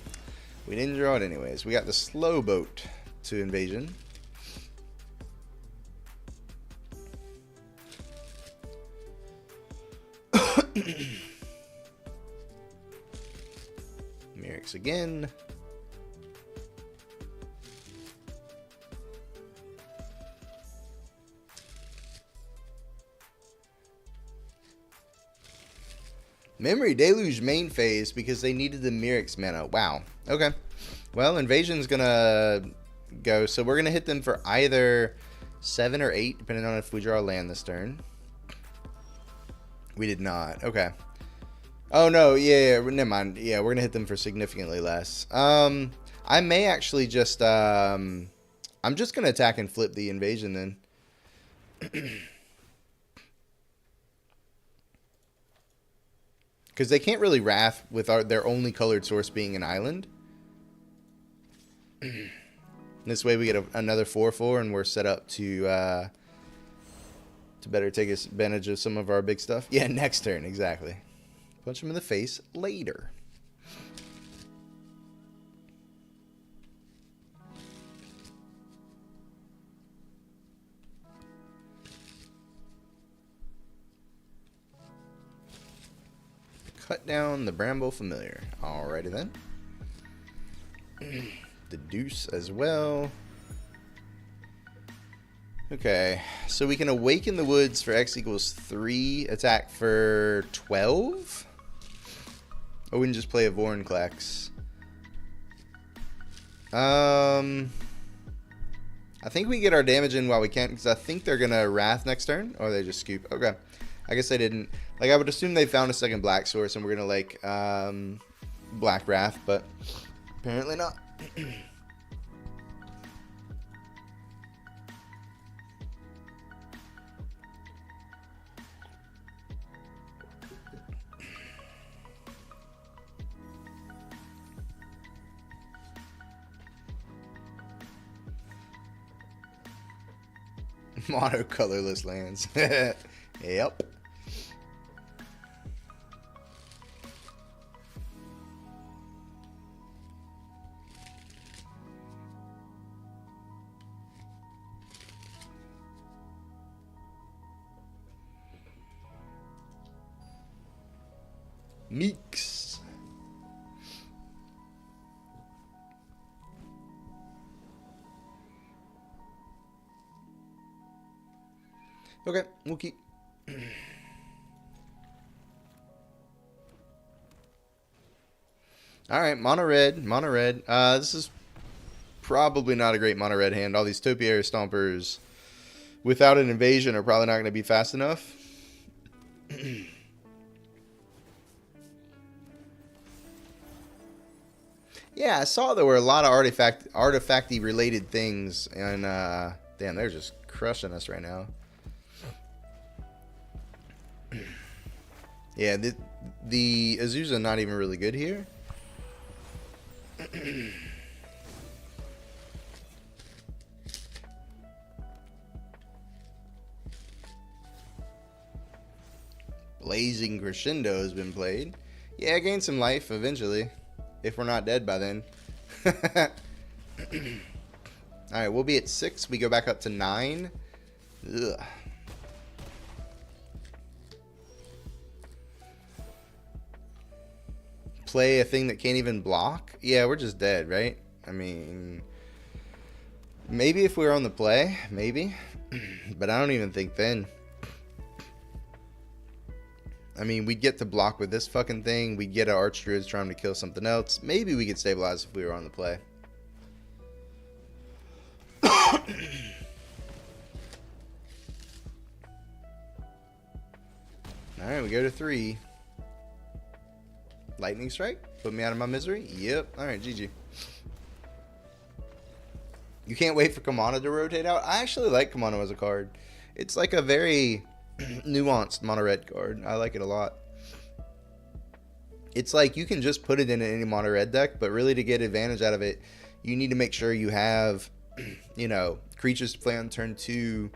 we didn't draw it anyways. We got the slow boat to invasion. Merrick's again. Memory Deluge main phase because they needed the Merrick's mana. Wow. Okay. Well, Invasion's gonna go, so we're gonna hit them for either 7 or 8, depending on if we draw a land this turn. We did not. Okay. Oh no, yeah, never mind. Yeah, we're gonna hit them for significantly less. I may actually just I'm just gonna attack and flip the Invasion then. Because they can't really Wrath with their only colored source being an island. This way we get another 4/4 and we're set up to better take advantage of some of our big stuff. Yeah, next turn, exactly. Punch him in the face later. Cut down the Bramble Familiar. Alrighty then. The Deuce as well. Okay, so we can Awaken the Woods for X equals 3, attack for 12? Or we can just play a Vorinclex. I think we get our damage in while we can, because I think they're going to Wrath next turn, or they just scoop. Okay, I guess they didn't. Like, I would assume they found a second black source and we're going to, like, Black Wrath, but apparently not. Mono colorless lands. Yep. Meeks. Okay, we'll keep. Alright, mono red, mono red. This is probably not a great mono red hand. All these Topiary Stompers without an invasion are probably not going to be fast enough. Yeah, I saw there were a lot of artifacty related things, and damn, they're just crushing us right now. Yeah, the Azusa not even really good here. Blazing Crescendo has been played. Yeah, gain some life eventually. If we're not dead by then. Alright, we'll be at 6. We go back up to 9. Ugh. Play a thing that can't even block? Yeah, we're just dead, right? I mean, maybe if we were on the play, maybe. But I don't even think then. I mean, we'd get to block with this fucking thing. We'd get our Archdruids trying to kill something else. Maybe we could stabilize if we were on the play. Alright, we go to 3. Lightning Strike? Put me out of my misery? Yep. Alright, GG. You can't wait for Kamana to rotate out? I actually like Kamana as a card. It's like a very nuanced mono red card. I like it a lot. It's like you can just put it in any mono red deck, but really to get advantage out of it, you need to make sure you have you know, creatures to play on turn 2.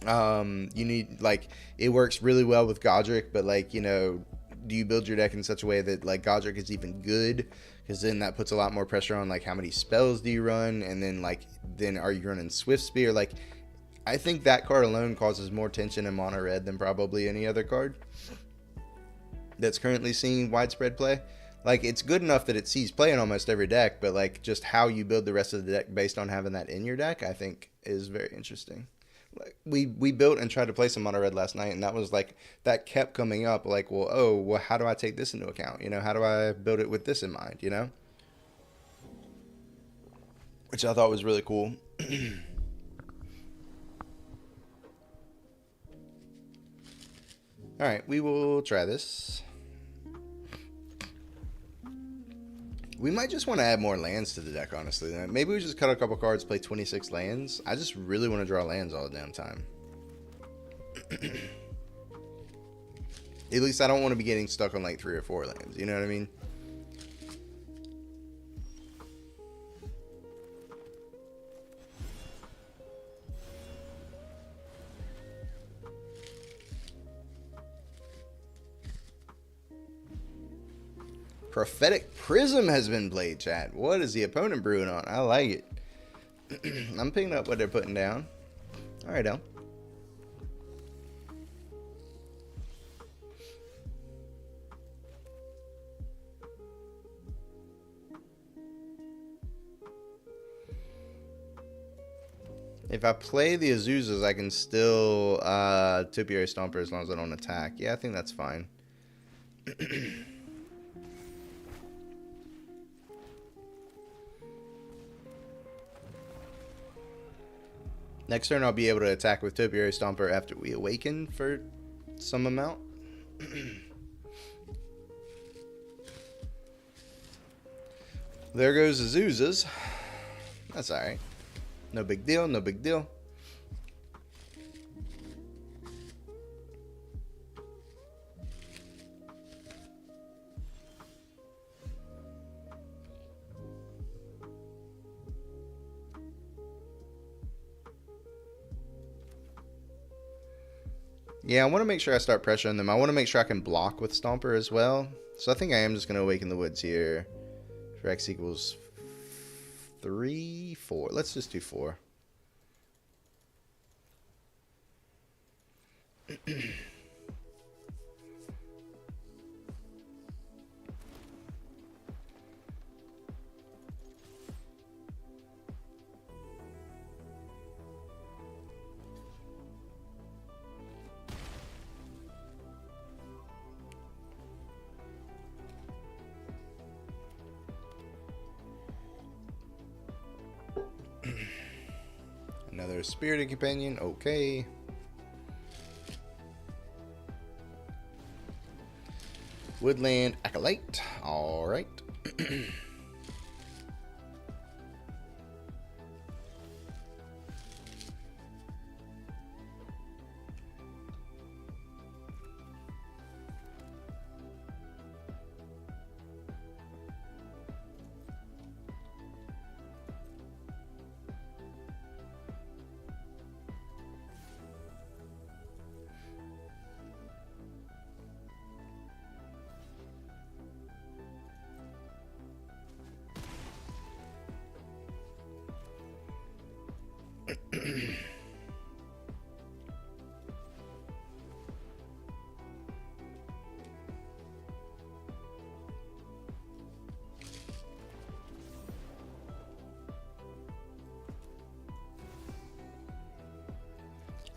You need, like, it works really well with Godric, but, like, you know, do you build your deck in such a way that, like, Godric is even good? Because then that puts a lot more pressure on, like, how many spells do you run? And then, like, then are you running Swift Spear? Like, I think that card alone causes more tension in mono red than probably any other card that's currently seeing widespread play. Like, it's good enough that it sees play in almost every deck, but, like, just how you build the rest of the deck based on having that in your deck, I think is very interesting. Like, we built and tried to play some mono red last night, and that was like, that kept coming up, like, well, oh, well, how do I take this into account? You know, how do I build it with this in mind, you know? Which I thought was really cool. Alright, we will try this. We might just want to add more lands to the deck, honestly. Maybe we just cut a couple cards, play 26 lands. I just really want to draw lands all the damn time. At least I don't want to be getting stuck on like 3 or 4 lands. You know what I mean? Prophetic Prism has been played, chat. What is the opponent brewing on? I like it. I'm picking up what they're putting down. Alright, Al. If I play the Azuzas, I can still Topiary Stomper as long as I don't attack. Yeah, I think that's fine. Next turn, I'll be able to attack with Topiary Stomper after we awaken for some amount. There goes Azuzas. That's alright. No big deal, no big deal. Yeah, I want to make sure I start pressuring them. I want to make sure I can block with Stomper as well. So I think I am just going to Awaken the Woods here. For X equals 3, 4. Let's just do 4. Another Spirited Companion, okay. Woodland Acolyte, alright.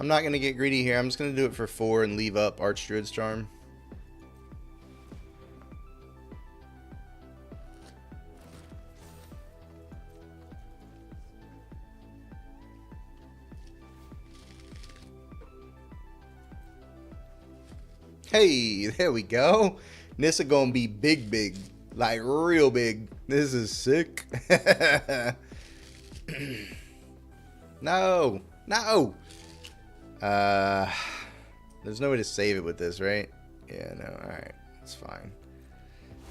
I'm not going to get greedy here. I'm just going to do it for 4 and leave up Archdruid's Charm. Hey, there we go. Nissa gonna be big, big. Like, real big. This is sick. No. No. There's no way to save it with this, right? Yeah, no. Alright. It's fine.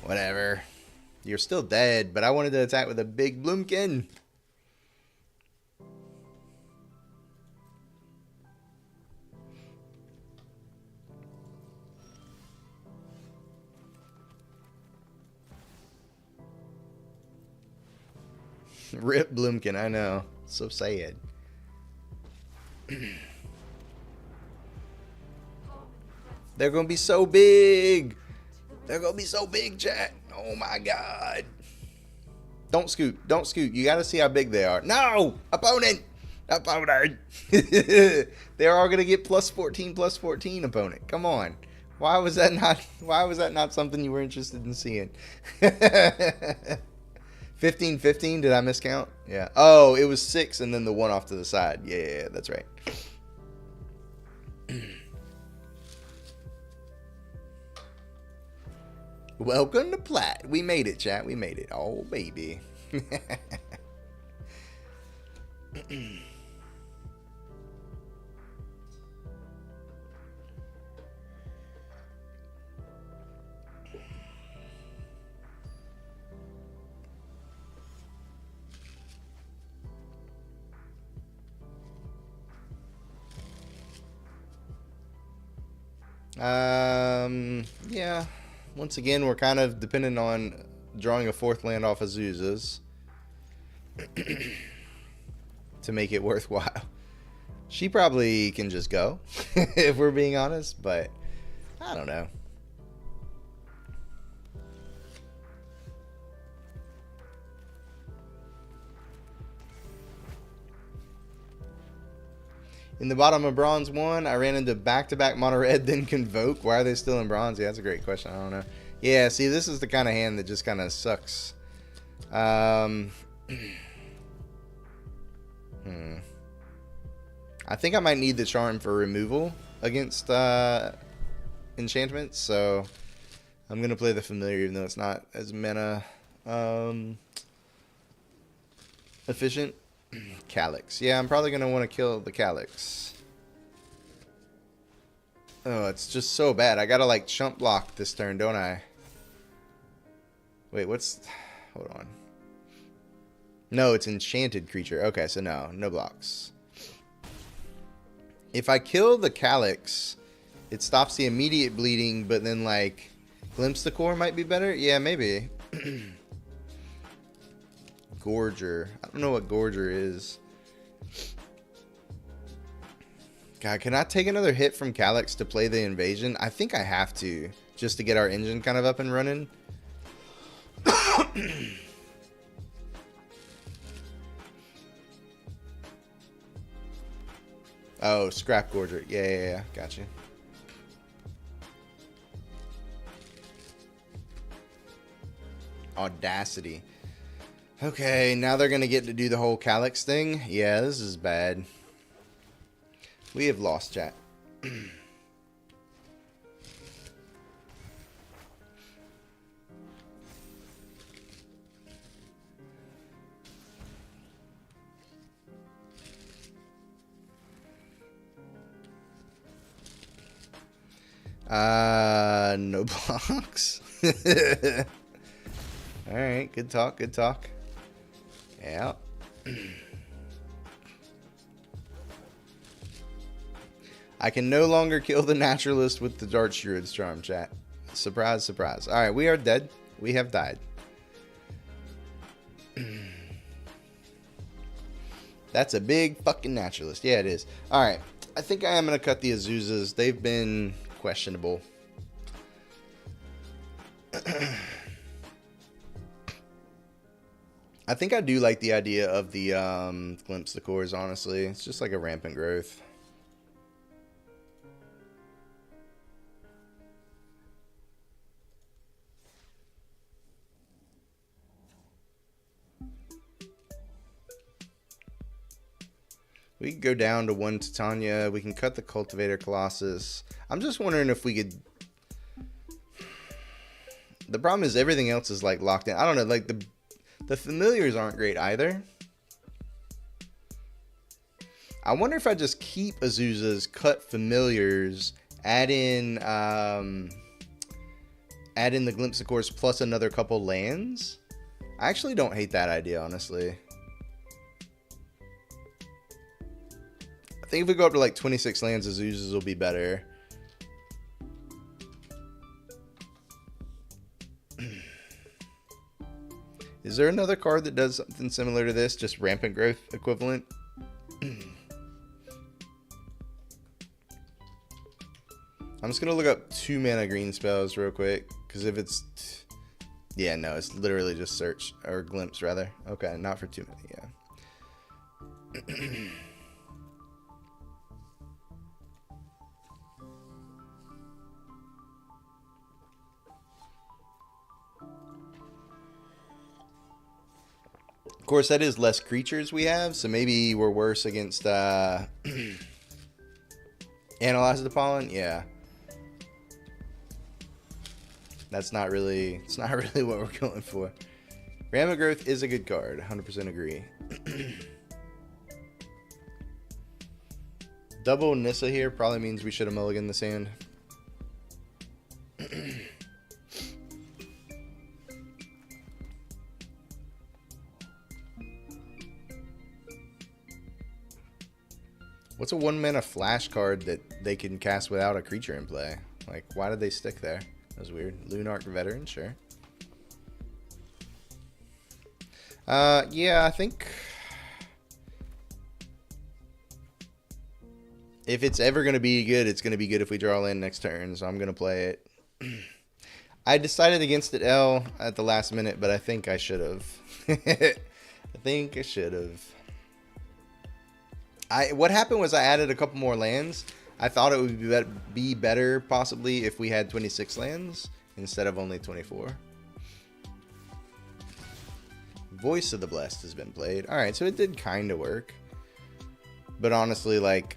Whatever. You're still dead, but I wanted to attack with a big Bloomkin. Rip Bloomkin, I know. So sad. They're gonna be so big. They're gonna be so big, chat. Oh my god. Don't scoot. Don't scoot. You gotta see how big they are. No! Opponent! Opponent! They're all gonna get plus 14, opponent. Come on. Why was that not something you were interested in seeing? 15, did I miscount? Yeah. Oh, it was 6 and then the one off to the side. Yeah, that's right. Welcome to Plat. We made it, chat. We made it. Oh, baby. Yeah. Once again, we're kind of dependent on drawing a 4th land off Azusa's to make it worthwhile. She probably can just go, if we're being honest, but I don't know. In the bottom of bronze 1, I ran into back-to-back mono red, then Convoke. Why are they still in bronze? Yeah, that's a great question. I don't know. Yeah, see, this is the kind of hand that just kind of sucks. I think I might need the charm for removal against enchantments, so I'm going to play the familiar even though it's not as mana efficient. Calyx. Yeah, I'm probably going to want to kill the Calyx. Oh, it's just so bad. I got to like chump block this turn, don't I? Wait, what's... Hold on. No, it's enchanted creature. Okay, so no blocks. If I kill the Calyx, it stops the immediate bleeding, but then like Glimpse the Core might be better? Yeah, maybe. Gorger. I don't know what Gorger is. God, can I take another hit from Calyx to play the invasion? I think I have to, just to get our engine kind of up and running. Oh, Scrap Gorger. Yeah. Gotcha. Audacity. Okay, now they're going to get to do the whole Calyx thing. Yeah, this is bad. We have lost, chat. No blocks. Alright, good talk, good talk. Yeah. I can no longer kill the naturalist with the Dart Druid's charm, chat. Surprise, surprise. Alright, we are dead. We have died. That's a big fucking naturalist. Yeah, it is. Alright, I think I am going to cut the Azuzas. They've been questionable. I think I do like the idea of the Glimpse the Cores, honestly. It's just like a rampant growth. We can go down to 1 Titania. We can cut the Cultivator Colossus. I'm just wondering if we could... The problem is everything else is like locked in. I don't know, like the familiars aren't great either. I wonder if I just keep Azuzas, cut familiars, add in the Glimpse of Course plus another couple lands. I actually don't hate that idea, honestly. I think if we go up to like 26 lands, Azuzas will be better. Is there another card that does something similar to this, just rampant growth equivalent? I'm just gonna look up 2 mana green spells real quick, because if it's, yeah, no, it's literally just search, or glimpse rather. Okay, not for 2 mana, yeah. Of course, that is less creatures we have, so maybe we're worse against Analyze the Pollen, yeah. That's not really, it's not really what we're going for. Rampant Growth is a good card, 100% agree. Double Nissa here probably means we should have mulliganed the sand. What's a 1 mana flash card that they can cast without a creature in play? Like, why did they stick there? That was weird. Lunarch Veteran, sure. Yeah, I think if it's ever going to be good, it's going to be good if we draw land next turn, so I'm going to play it. I decided against it L at the last minute, but I think I should have. I think I should have. What happened was I added a couple more lands. I thought it would be better possibly if we had 26 lands instead of only 24. Voice of the Blessed has been played. Alright, so it did kind of work. But honestly, like...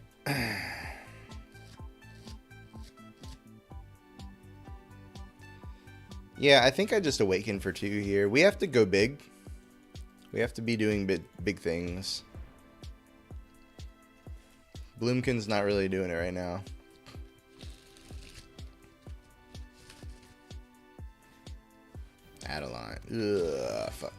yeah, I think I just Awaken for 2 here. We have to go big. We have to be doing big things. Bloomkin's not really doing it right now. Adeline. Ugh, fuck.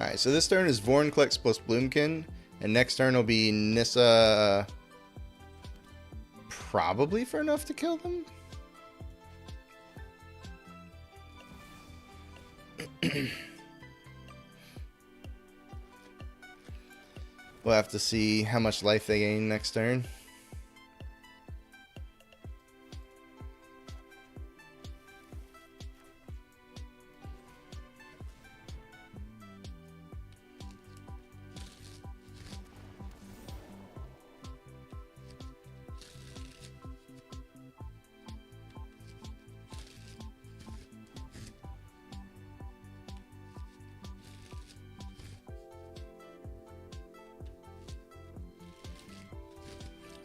Alright, so this turn is Vorinclex plus Bloomkin, and next turn will be Nissa, probably for enough to kill them? We'll have to see how much life they gain next turn.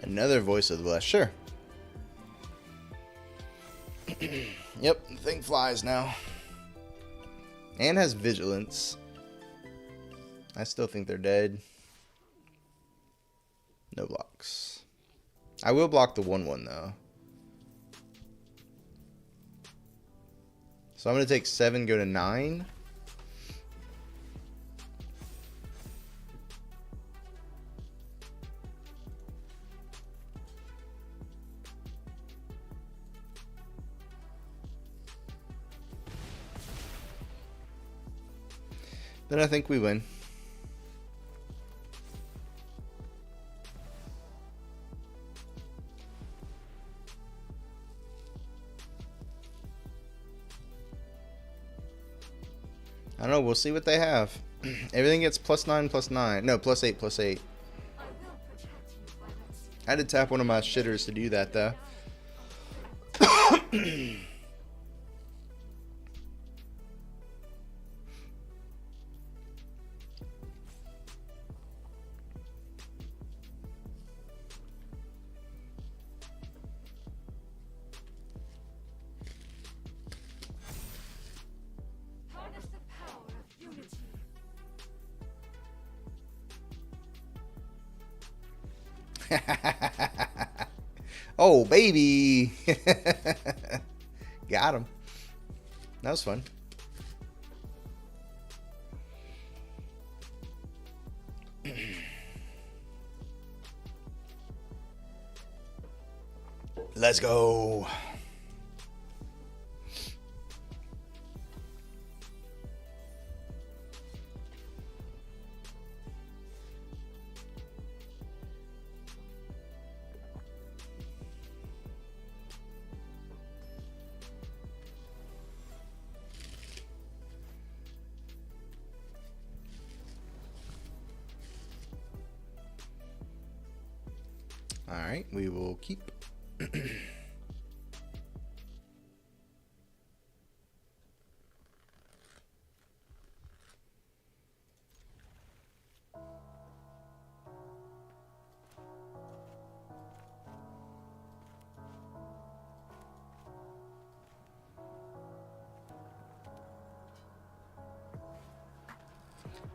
Another Voice of the Blessed, sure. Yep, the thing flies now. And has Vigilance. I still think they're dead. No blocks. I will block the 1/1 though. So I'm going to take 7, go to 9. Then I think we win. I don't know, we'll see what they have. Everything gets +9, +9. No, +8, +8. I will protect you by that. I had to tap one of my shitters to do that though. Harness the power of unity. Oh, baby. Got him. That was fun. Let's go. All right, we will keep.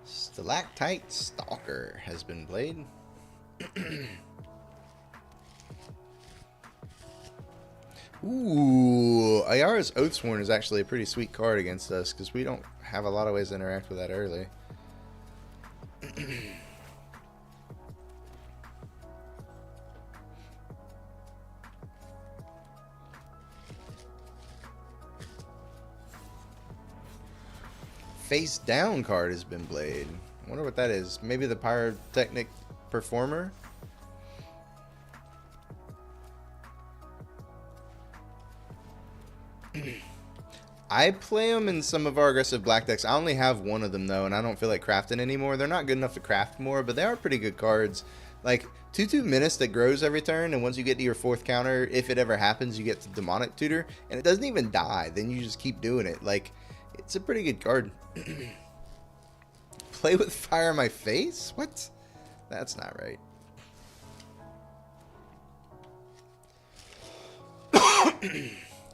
Stalactite Stalker has been played. Ooh, Ayara's Oathsworn is actually a pretty sweet card against us because we don't have a lot of ways to interact with that early. Face down card has been played. I wonder what that is. Maybe the Pyrotechnic Performer? I play them in some of our aggressive black decks. I only have one of them though, and I don't feel like crafting anymore. They're not good enough to craft more, but they are pretty good cards. Like 2/2 Menace that grows every turn, and once you get to your 4th counter, if it ever happens, you get to Demonic Tutor, and it doesn't even die. Then you just keep doing it. Like, it's a pretty good card. Play with fire in my face? What? That's not right.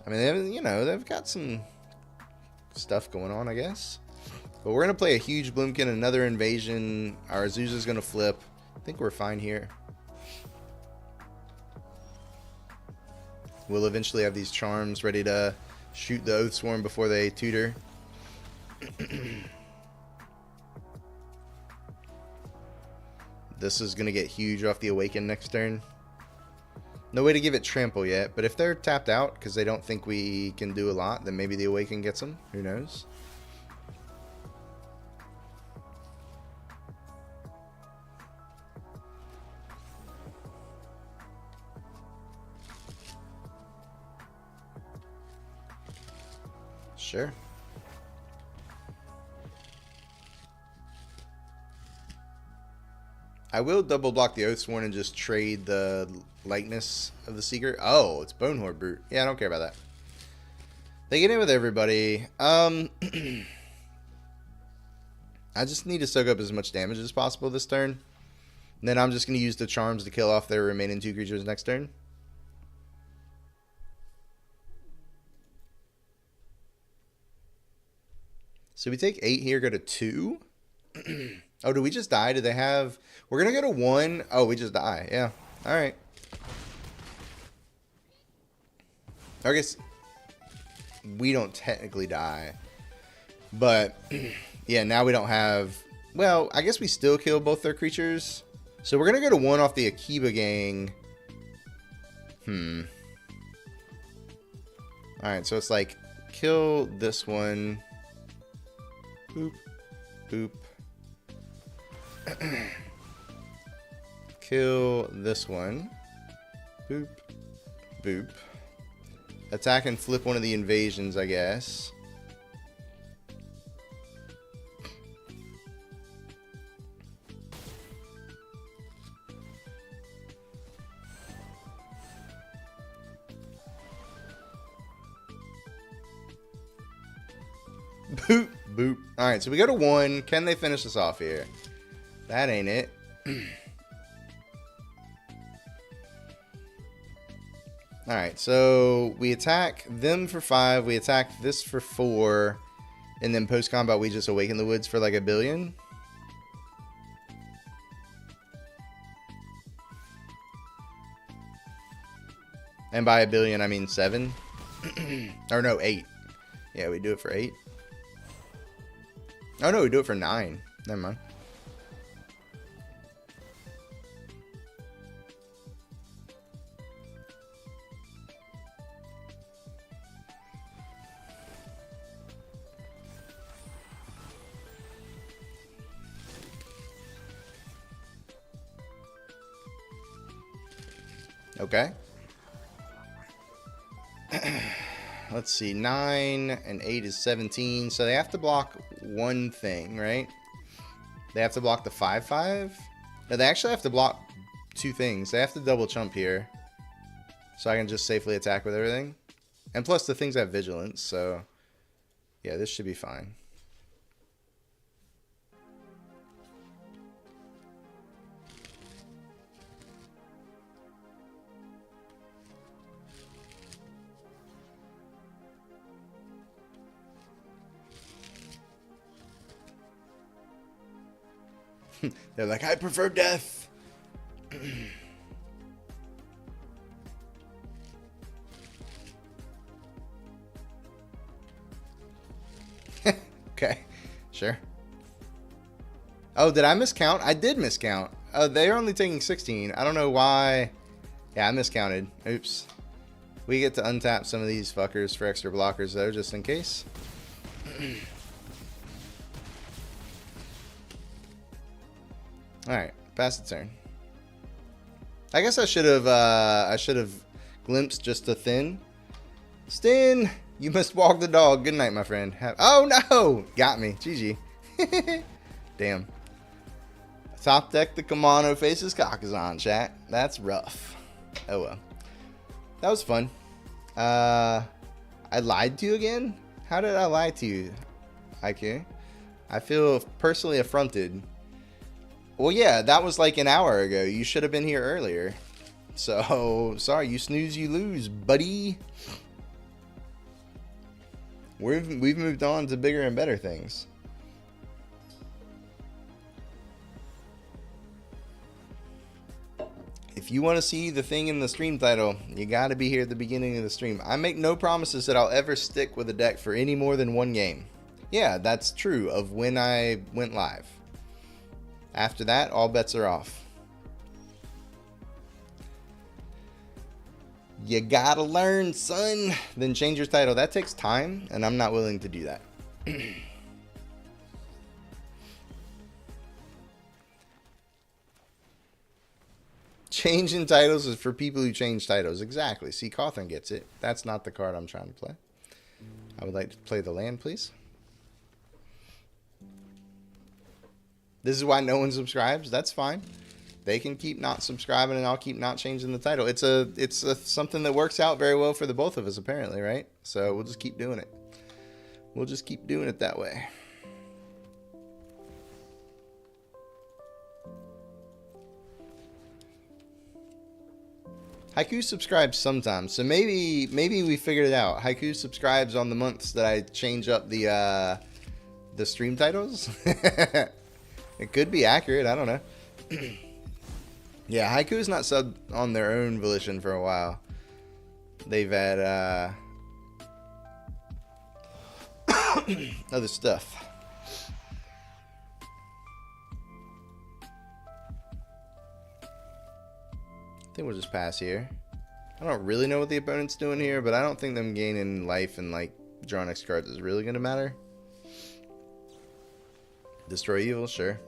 I mean, you know, they've got some stuff going on, I guess. But we're going to play a huge Bloomkin, another invasion. Our Azusa's going to flip. I think we're fine here. We'll eventually have these charms ready to shoot the Oathsworn before they tutor. This is going to get huge off the Awaken next turn. No way to give it trample yet, but if they're tapped out because they don't think we can do a lot, then maybe the Awaken gets them. Who knows? Sure. I will double block the Oathsworn and just trade the likeness of the Seeker. Oh, it's Bonehorde Brute. Yeah, I don't care about that. They get in with everybody. I just need to soak up as much damage as possible this turn. And then I'm just going to use the charms to kill off their remaining 2 creatures next turn. So we take 8 here, go to 2. Oh, did we just die? Did they have... We're going to go to 1. Oh, we just die. Yeah. All right. I guess we don't technically die. But, yeah, now we don't have... Well, I guess we still kill both their creatures. So we're going to go to 1 off the Akiba gang. Alright, so it's like, kill this one. Boop. Boop. Kill this one. Boop. Boop. Attack and flip one of the invasions, I guess. Boop. Boop. Alright, so we go to 1. Can they finish us off here? That ain't it. Alright, so we attack them for 5. We attack this for 4. And then post-combat, we just awaken the woods for like 1 billion. And by a billion, I mean 7. Or no, 8. Yeah, we do it for 8. Oh no, we do it for 9. Never mind. Okay. Let's see. 9 and 8 is 17. So they have to block one thing, right? They have to block the 5/5. No, they actually have to block 2 things. They have to double chump here, so I can just safely attack with everything. And plus the things have vigilance, so yeah, this should be fine. They're like, I prefer death. Okay, sure. Oh, did I miscount? I did miscount. Oh, they're only taking 16. I don't know why. Yeah, I miscounted. Oops. We get to untap some of these fuckers for extra blockers, though, just in case. Alright, pass the turn. I guess I should have glimpsed just a thin. Stin, you must walk the dog. Good night, my friend. Oh no! Got me. GG. Damn. Top deck the Kamano faces Kakazan, chat. That's rough. Oh well. That was fun. I lied to you again? How did I lie to you, IQ? I feel personally affronted. Well, yeah, that was like an hour ago. You should have been here earlier. So, sorry, you snooze, you lose, buddy. We've moved on to bigger and better things. If you want to see the thing in the stream title, you got to be here at the beginning of the stream. I make no promises that I'll ever stick with a deck for any more than one game. Yeah, that's true of when I went live. After that, all bets are off. You gotta learn, son. Then change your title. That takes time, and I'm not willing to do that. Changing titles is for people who change titles. Exactly. See, Cawthon gets it. That's not the card I'm trying to play. I would like to play the land, please. This is why no one subscribes. That's fine. They can keep not subscribing, and I'll keep not changing the title. It's something that works out very well for the both of us, apparently, right? So we'll just keep doing it. We'll just keep doing it that way. Haiku subscribes sometimes, so maybe we figured it out. Haiku subscribes on the months that I change up the stream titles. It could be accurate. I don't know. Yeah, Haiku's not subbed on their own volition for a while. They've had other stuff. I think we'll just pass here. I don't really know what the opponent's doing here, but I don't think them gaining life and like drawing X cards is really going to matter. Destroy evil, sure.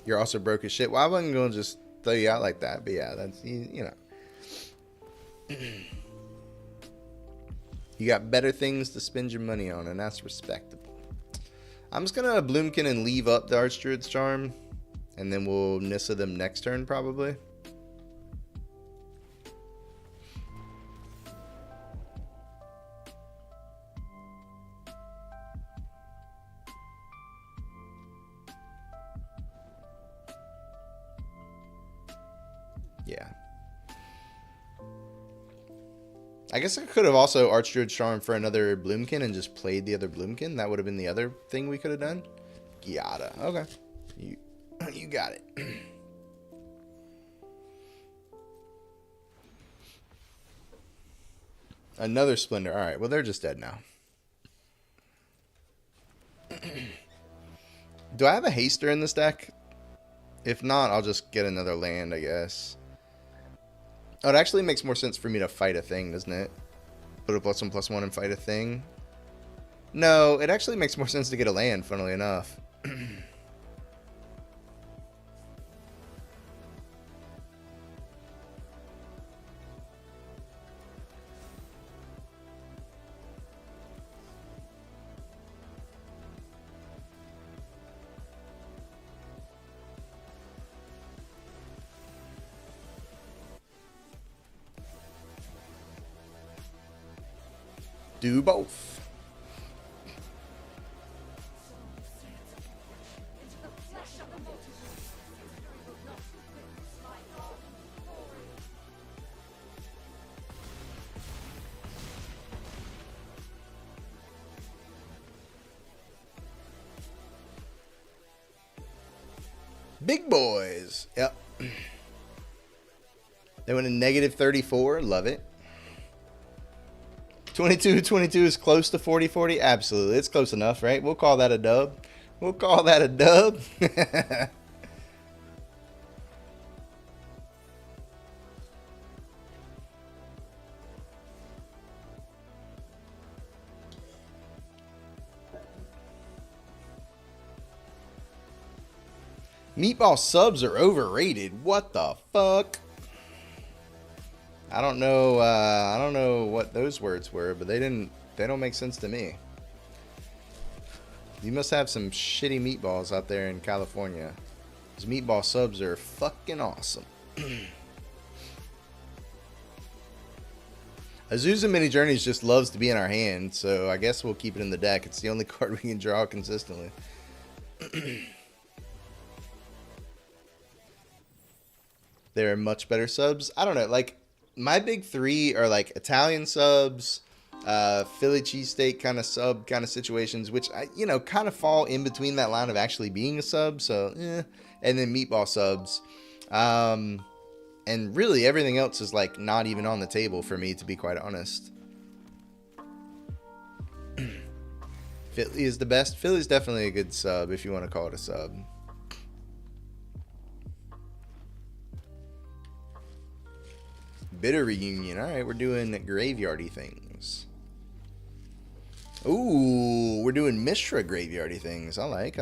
You're also broke as shit. Well, I wasn't going to just throw you out like that, but yeah, that's, you know. You got better things to spend your money on, and that's respectable. I'm just going to Bloomkin and leave up the Archdruid's Charm, and then we'll Nissa them next turn, probably. Yeah. I guess I could have also Archdruid's Charm for another Bloomkin and just played the other Bloomkin. That would have been the other thing we could have done. Giada. Okay. You got it. Another Splendor. All right, well, they're just dead now. Do I have a Haster in this deck? If not, I'll just get another land, I guess. Oh, it actually makes more sense for me to fight a thing, doesn't it? Put a +1/+1 and fight a thing. No, it actually makes more sense to get a land, funnily enough. Do both. Big boys. Yep. They went in -34. Love it. 22-22 is close to 40-40. Absolutely. It's close enough, right? We'll call that a dub. We'll call that a dub. Meatball subs are overrated. What the fuck? I don't know what those words were, but they don't make sense to me. You must have some shitty meatballs out there in California. These meatball subs are fucking awesome. Azusa Mini Journeys just loves to be in our hand, so I guess we'll keep it in the deck. It's the only card we can draw consistently. There are much better subs. I don't know, like my big three are like Italian subs, Philly cheesesteak kind of sub kind of situations, which I, kind of fall in between that line of actually being a sub. So, and then meatball subs, and really everything else is like not even on the table for me, to be quite honest. Philly is the best. Philly's definitely a good sub if you want to call it a sub. Bitter reunion. All right, we're doing graveyardy things. Ooh, we're doing Mishra graveyardy things. I like.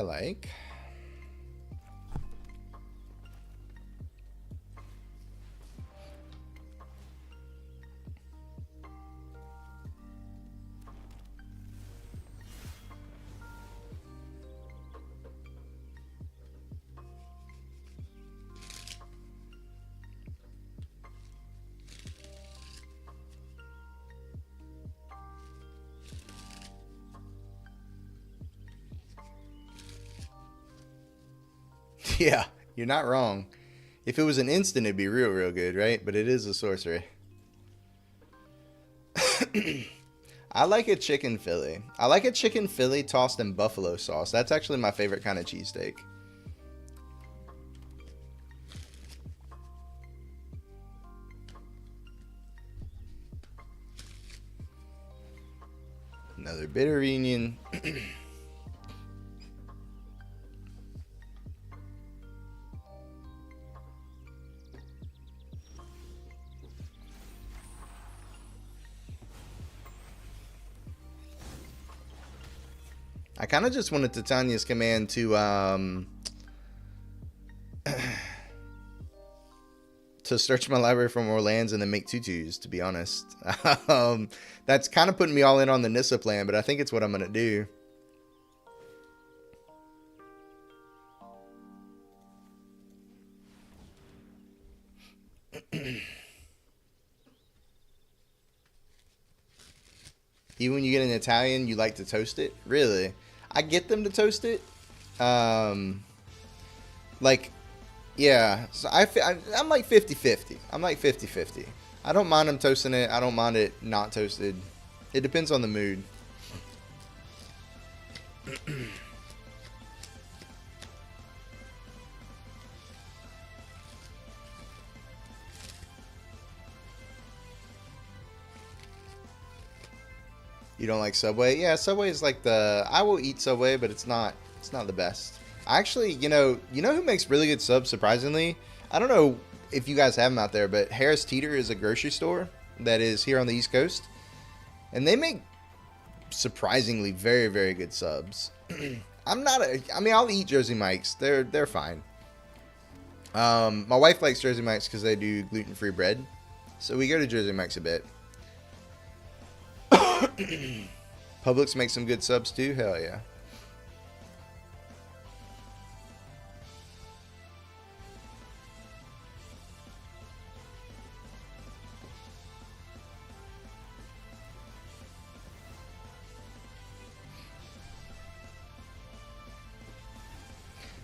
Yeah, you're not wrong. If it was an instant, it'd be real good, right? But it is a sorcery. I like a chicken Philly. I like a chicken Philly tossed in buffalo sauce. That's actually my favorite kind of cheesesteak. Another bitter reunion. I kind of just wanted Titania's command to search my library for more lands and then make 2/2s, to be honest. That's kind of putting me all in on the Nissa plan, but I think it's what I'm going to do. Even when you get an Italian, you like to toast it? Really? I get them to toast it. Like, yeah. So I'm like 50-50. I'm like 50-50. I don't mind them toasting it. I don't mind it not toasted. It depends on the mood. You don't like Subway? Yeah, Subway is like the... I will eat Subway, but it's not the best. Actually, you know who makes really good subs, surprisingly? I don't know if you guys have them out there, but Harris Teeter is a grocery store that is here on the East Coast. And they make surprisingly very, very good subs. I mean, I'll eat Jersey Mike's. They're fine. My wife likes Jersey Mike's because they do gluten-free bread. So we go to Jersey Mike's a bit. Publix makes some good subs too. Hell yeah.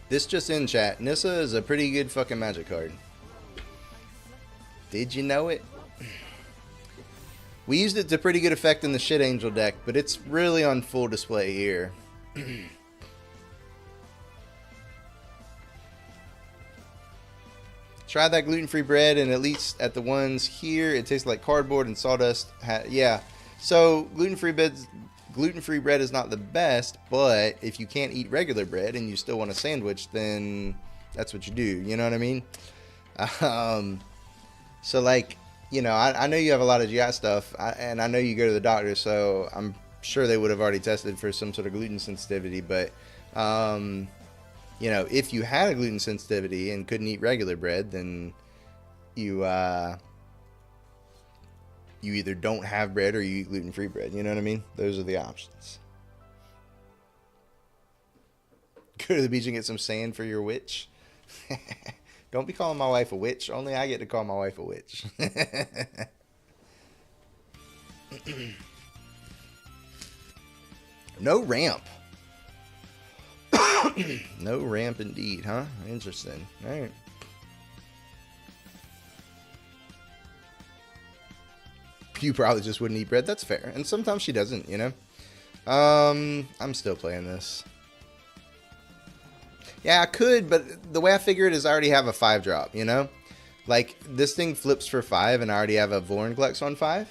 This just in, chat. Nissa is a pretty good fucking magic card. Did you know it? We used it to pretty good effect in the Shit Angel deck, but it's really on full display here. Try that gluten-free bread, and at least at the ones here, it tastes like cardboard and sawdust. Yeah, so gluten-free bread is not the best, but if you can't eat regular bread and you still want a sandwich, then that's what you do. You know what I mean? So like, you know, I know you have a lot of GI stuff, and I know you go to the doctor, so I'm sure they would have already tested for some sort of gluten sensitivity. But, you know, if you had a gluten sensitivity and couldn't eat regular bread, then you either don't have bread or you eat gluten-free bread. You know what I mean? Those are the options. Go to the beach and get some sand for your witch. Don't be calling my wife a witch. Only I get to call my wife a witch. No ramp. No ramp indeed, huh? Interesting. All right. You probably just wouldn't eat bread. That's fair. And sometimes she doesn't, you know? I'm still playing this. Yeah, I could, but the way I figure it is I already have a 5-drop, you know? Like, this thing flips for 5, and I already have a Vorinclex on 5.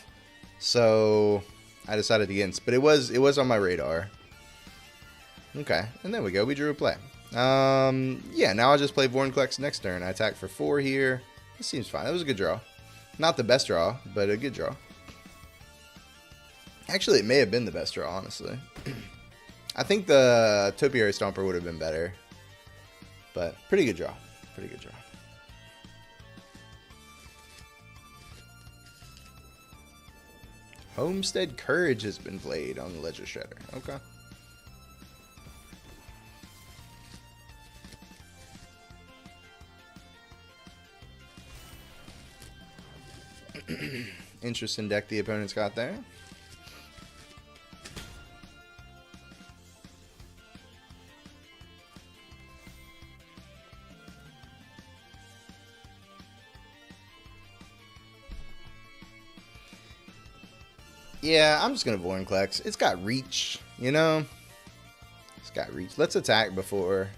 So, I decided against. But it was on my radar. Okay, and there we go. We drew a play. Yeah, now I'll just play Vorinclex next turn. I attack for 4 here. This seems fine. That was a good draw. Not the best draw, but a good draw. Actually, it may have been the best draw, honestly. I think the Topiary Stomper would have been better. But pretty good draw. Pretty good draw. Homestead Courage has been played on the Ledger Shredder. Okay. Interesting deck the opponent's got there. Yeah, I'm just going to Vorinclex. It's got reach, you know? It's got reach. Let's attack before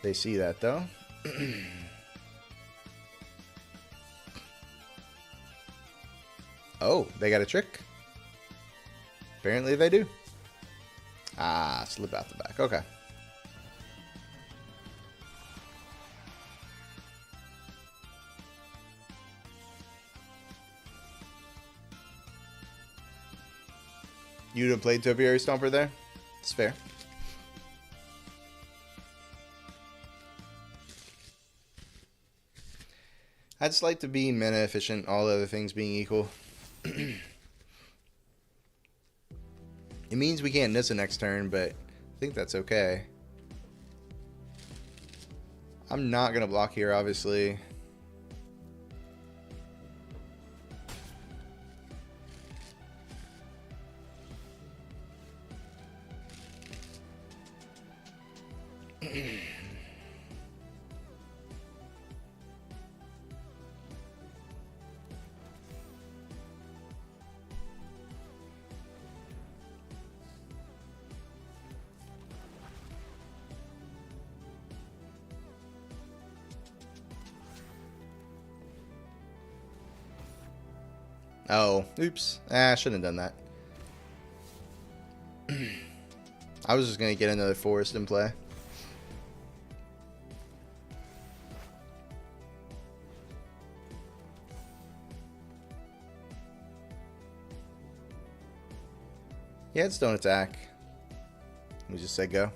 they see that, though. Oh, they got a trick? Apparently they do. Ah, slip out the back. Okay. You'd have played Topiary Stomper there? It's fair. I just like to be mana efficient, all other things being equal. It means we can't Nissa next turn, but I think that's okay. I'm not going to block here, obviously. Oh, oops. I shouldn't have done that. I was just going to get another forest in play. Yeah, it's don't attack. We just said go.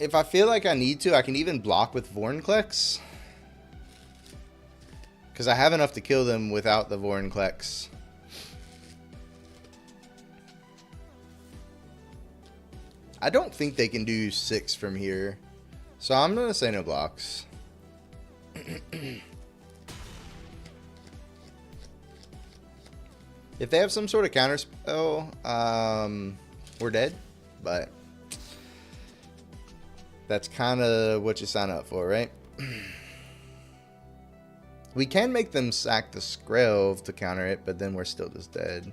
If I feel like I need to, I can even block with Vornklex. Because I have enough to kill them without the Vornklex. I don't think they can do 6 from here. So I'm going to say no blocks. If they have some sort of counter spell, we're dead. But that's kind of what you sign up for, right? We can make them sack the Skrelv to counter it, but then we're still just dead.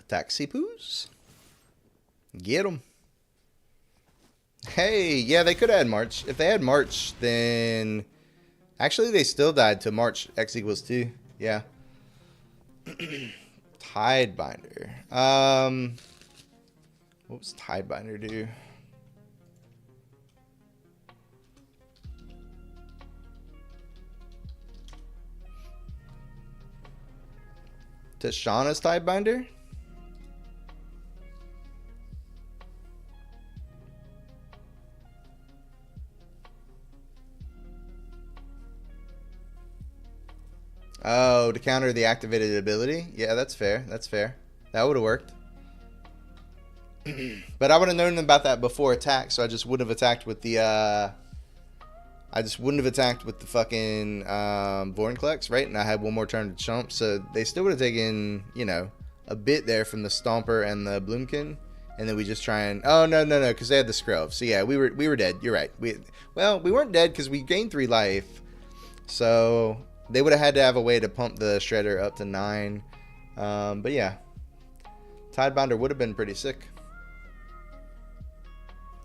Taxi poos. Get them. Hey, yeah, they could add March. If they had March, then... Actually, they still died to March. X equals 2. Yeah. Tidebinder. What was Tidebinder do? Tashana's Tidebinder? Oh, to counter the activated ability? Yeah, that's fair. That's fair. That would have worked. But I would have known about that before attack, so I just wouldn't have attacked with the, I just wouldn't have attacked with the fucking, Vornklex, right? And I had one more turn to chump, so they still would have taken, you know, a bit there from the Stomper and the Bloomkin. And then we just try and... Oh, no, because they had the Skrelv. So, yeah, we were dead. You're right. We weren't dead because we gained 3 life. So... They would have had to have a way to pump the Shredder up to 9. But yeah. Tidebinder would have been pretty sick.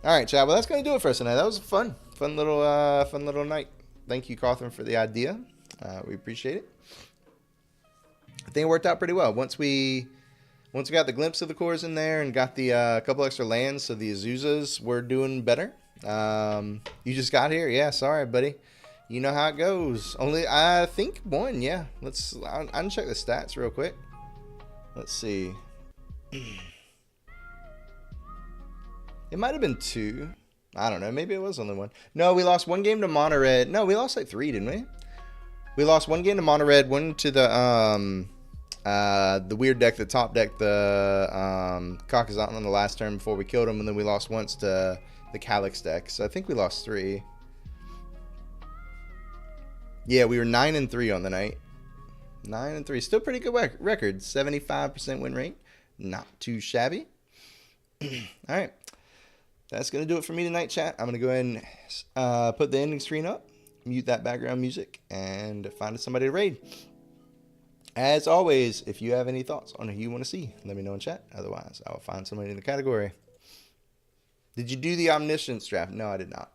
Alright, chat. Well, that's going to do it for us tonight. That was fun. Fun little night. Thank you, Cawthron, for the idea. We appreciate it. I think it worked out pretty well. Once we got the glimpse of the cores in there and got the couple extra lands, so the Azuzas were doing better. You just got here? Yeah, sorry, buddy. You know how it goes. Only, I think 1, yeah. Let's, I'll check the stats real quick. Let's see. It might have been 2. I don't know. Maybe it was only 1. No, we lost 1 game to Mono Red. No, we lost like 3, didn't we? We lost 1 game to Mono Red, 1 to the weird deck, the top deck, the Kakazan on the last turn before we killed him, and then we lost once to the Calyx deck. So I think we lost 3. Yeah, we were 9-3 on the night. 9-3, still pretty good record. 75% win rate, not too shabby. All right, that's gonna do it for me tonight, chat. I'm gonna go ahead and put the ending screen up, mute that background music, and find somebody to raid. As always, if you have any thoughts on who you want to see, let me know in chat. Otherwise, I will find somebody in the category. Did you do the Omniscience draft? No, I did not.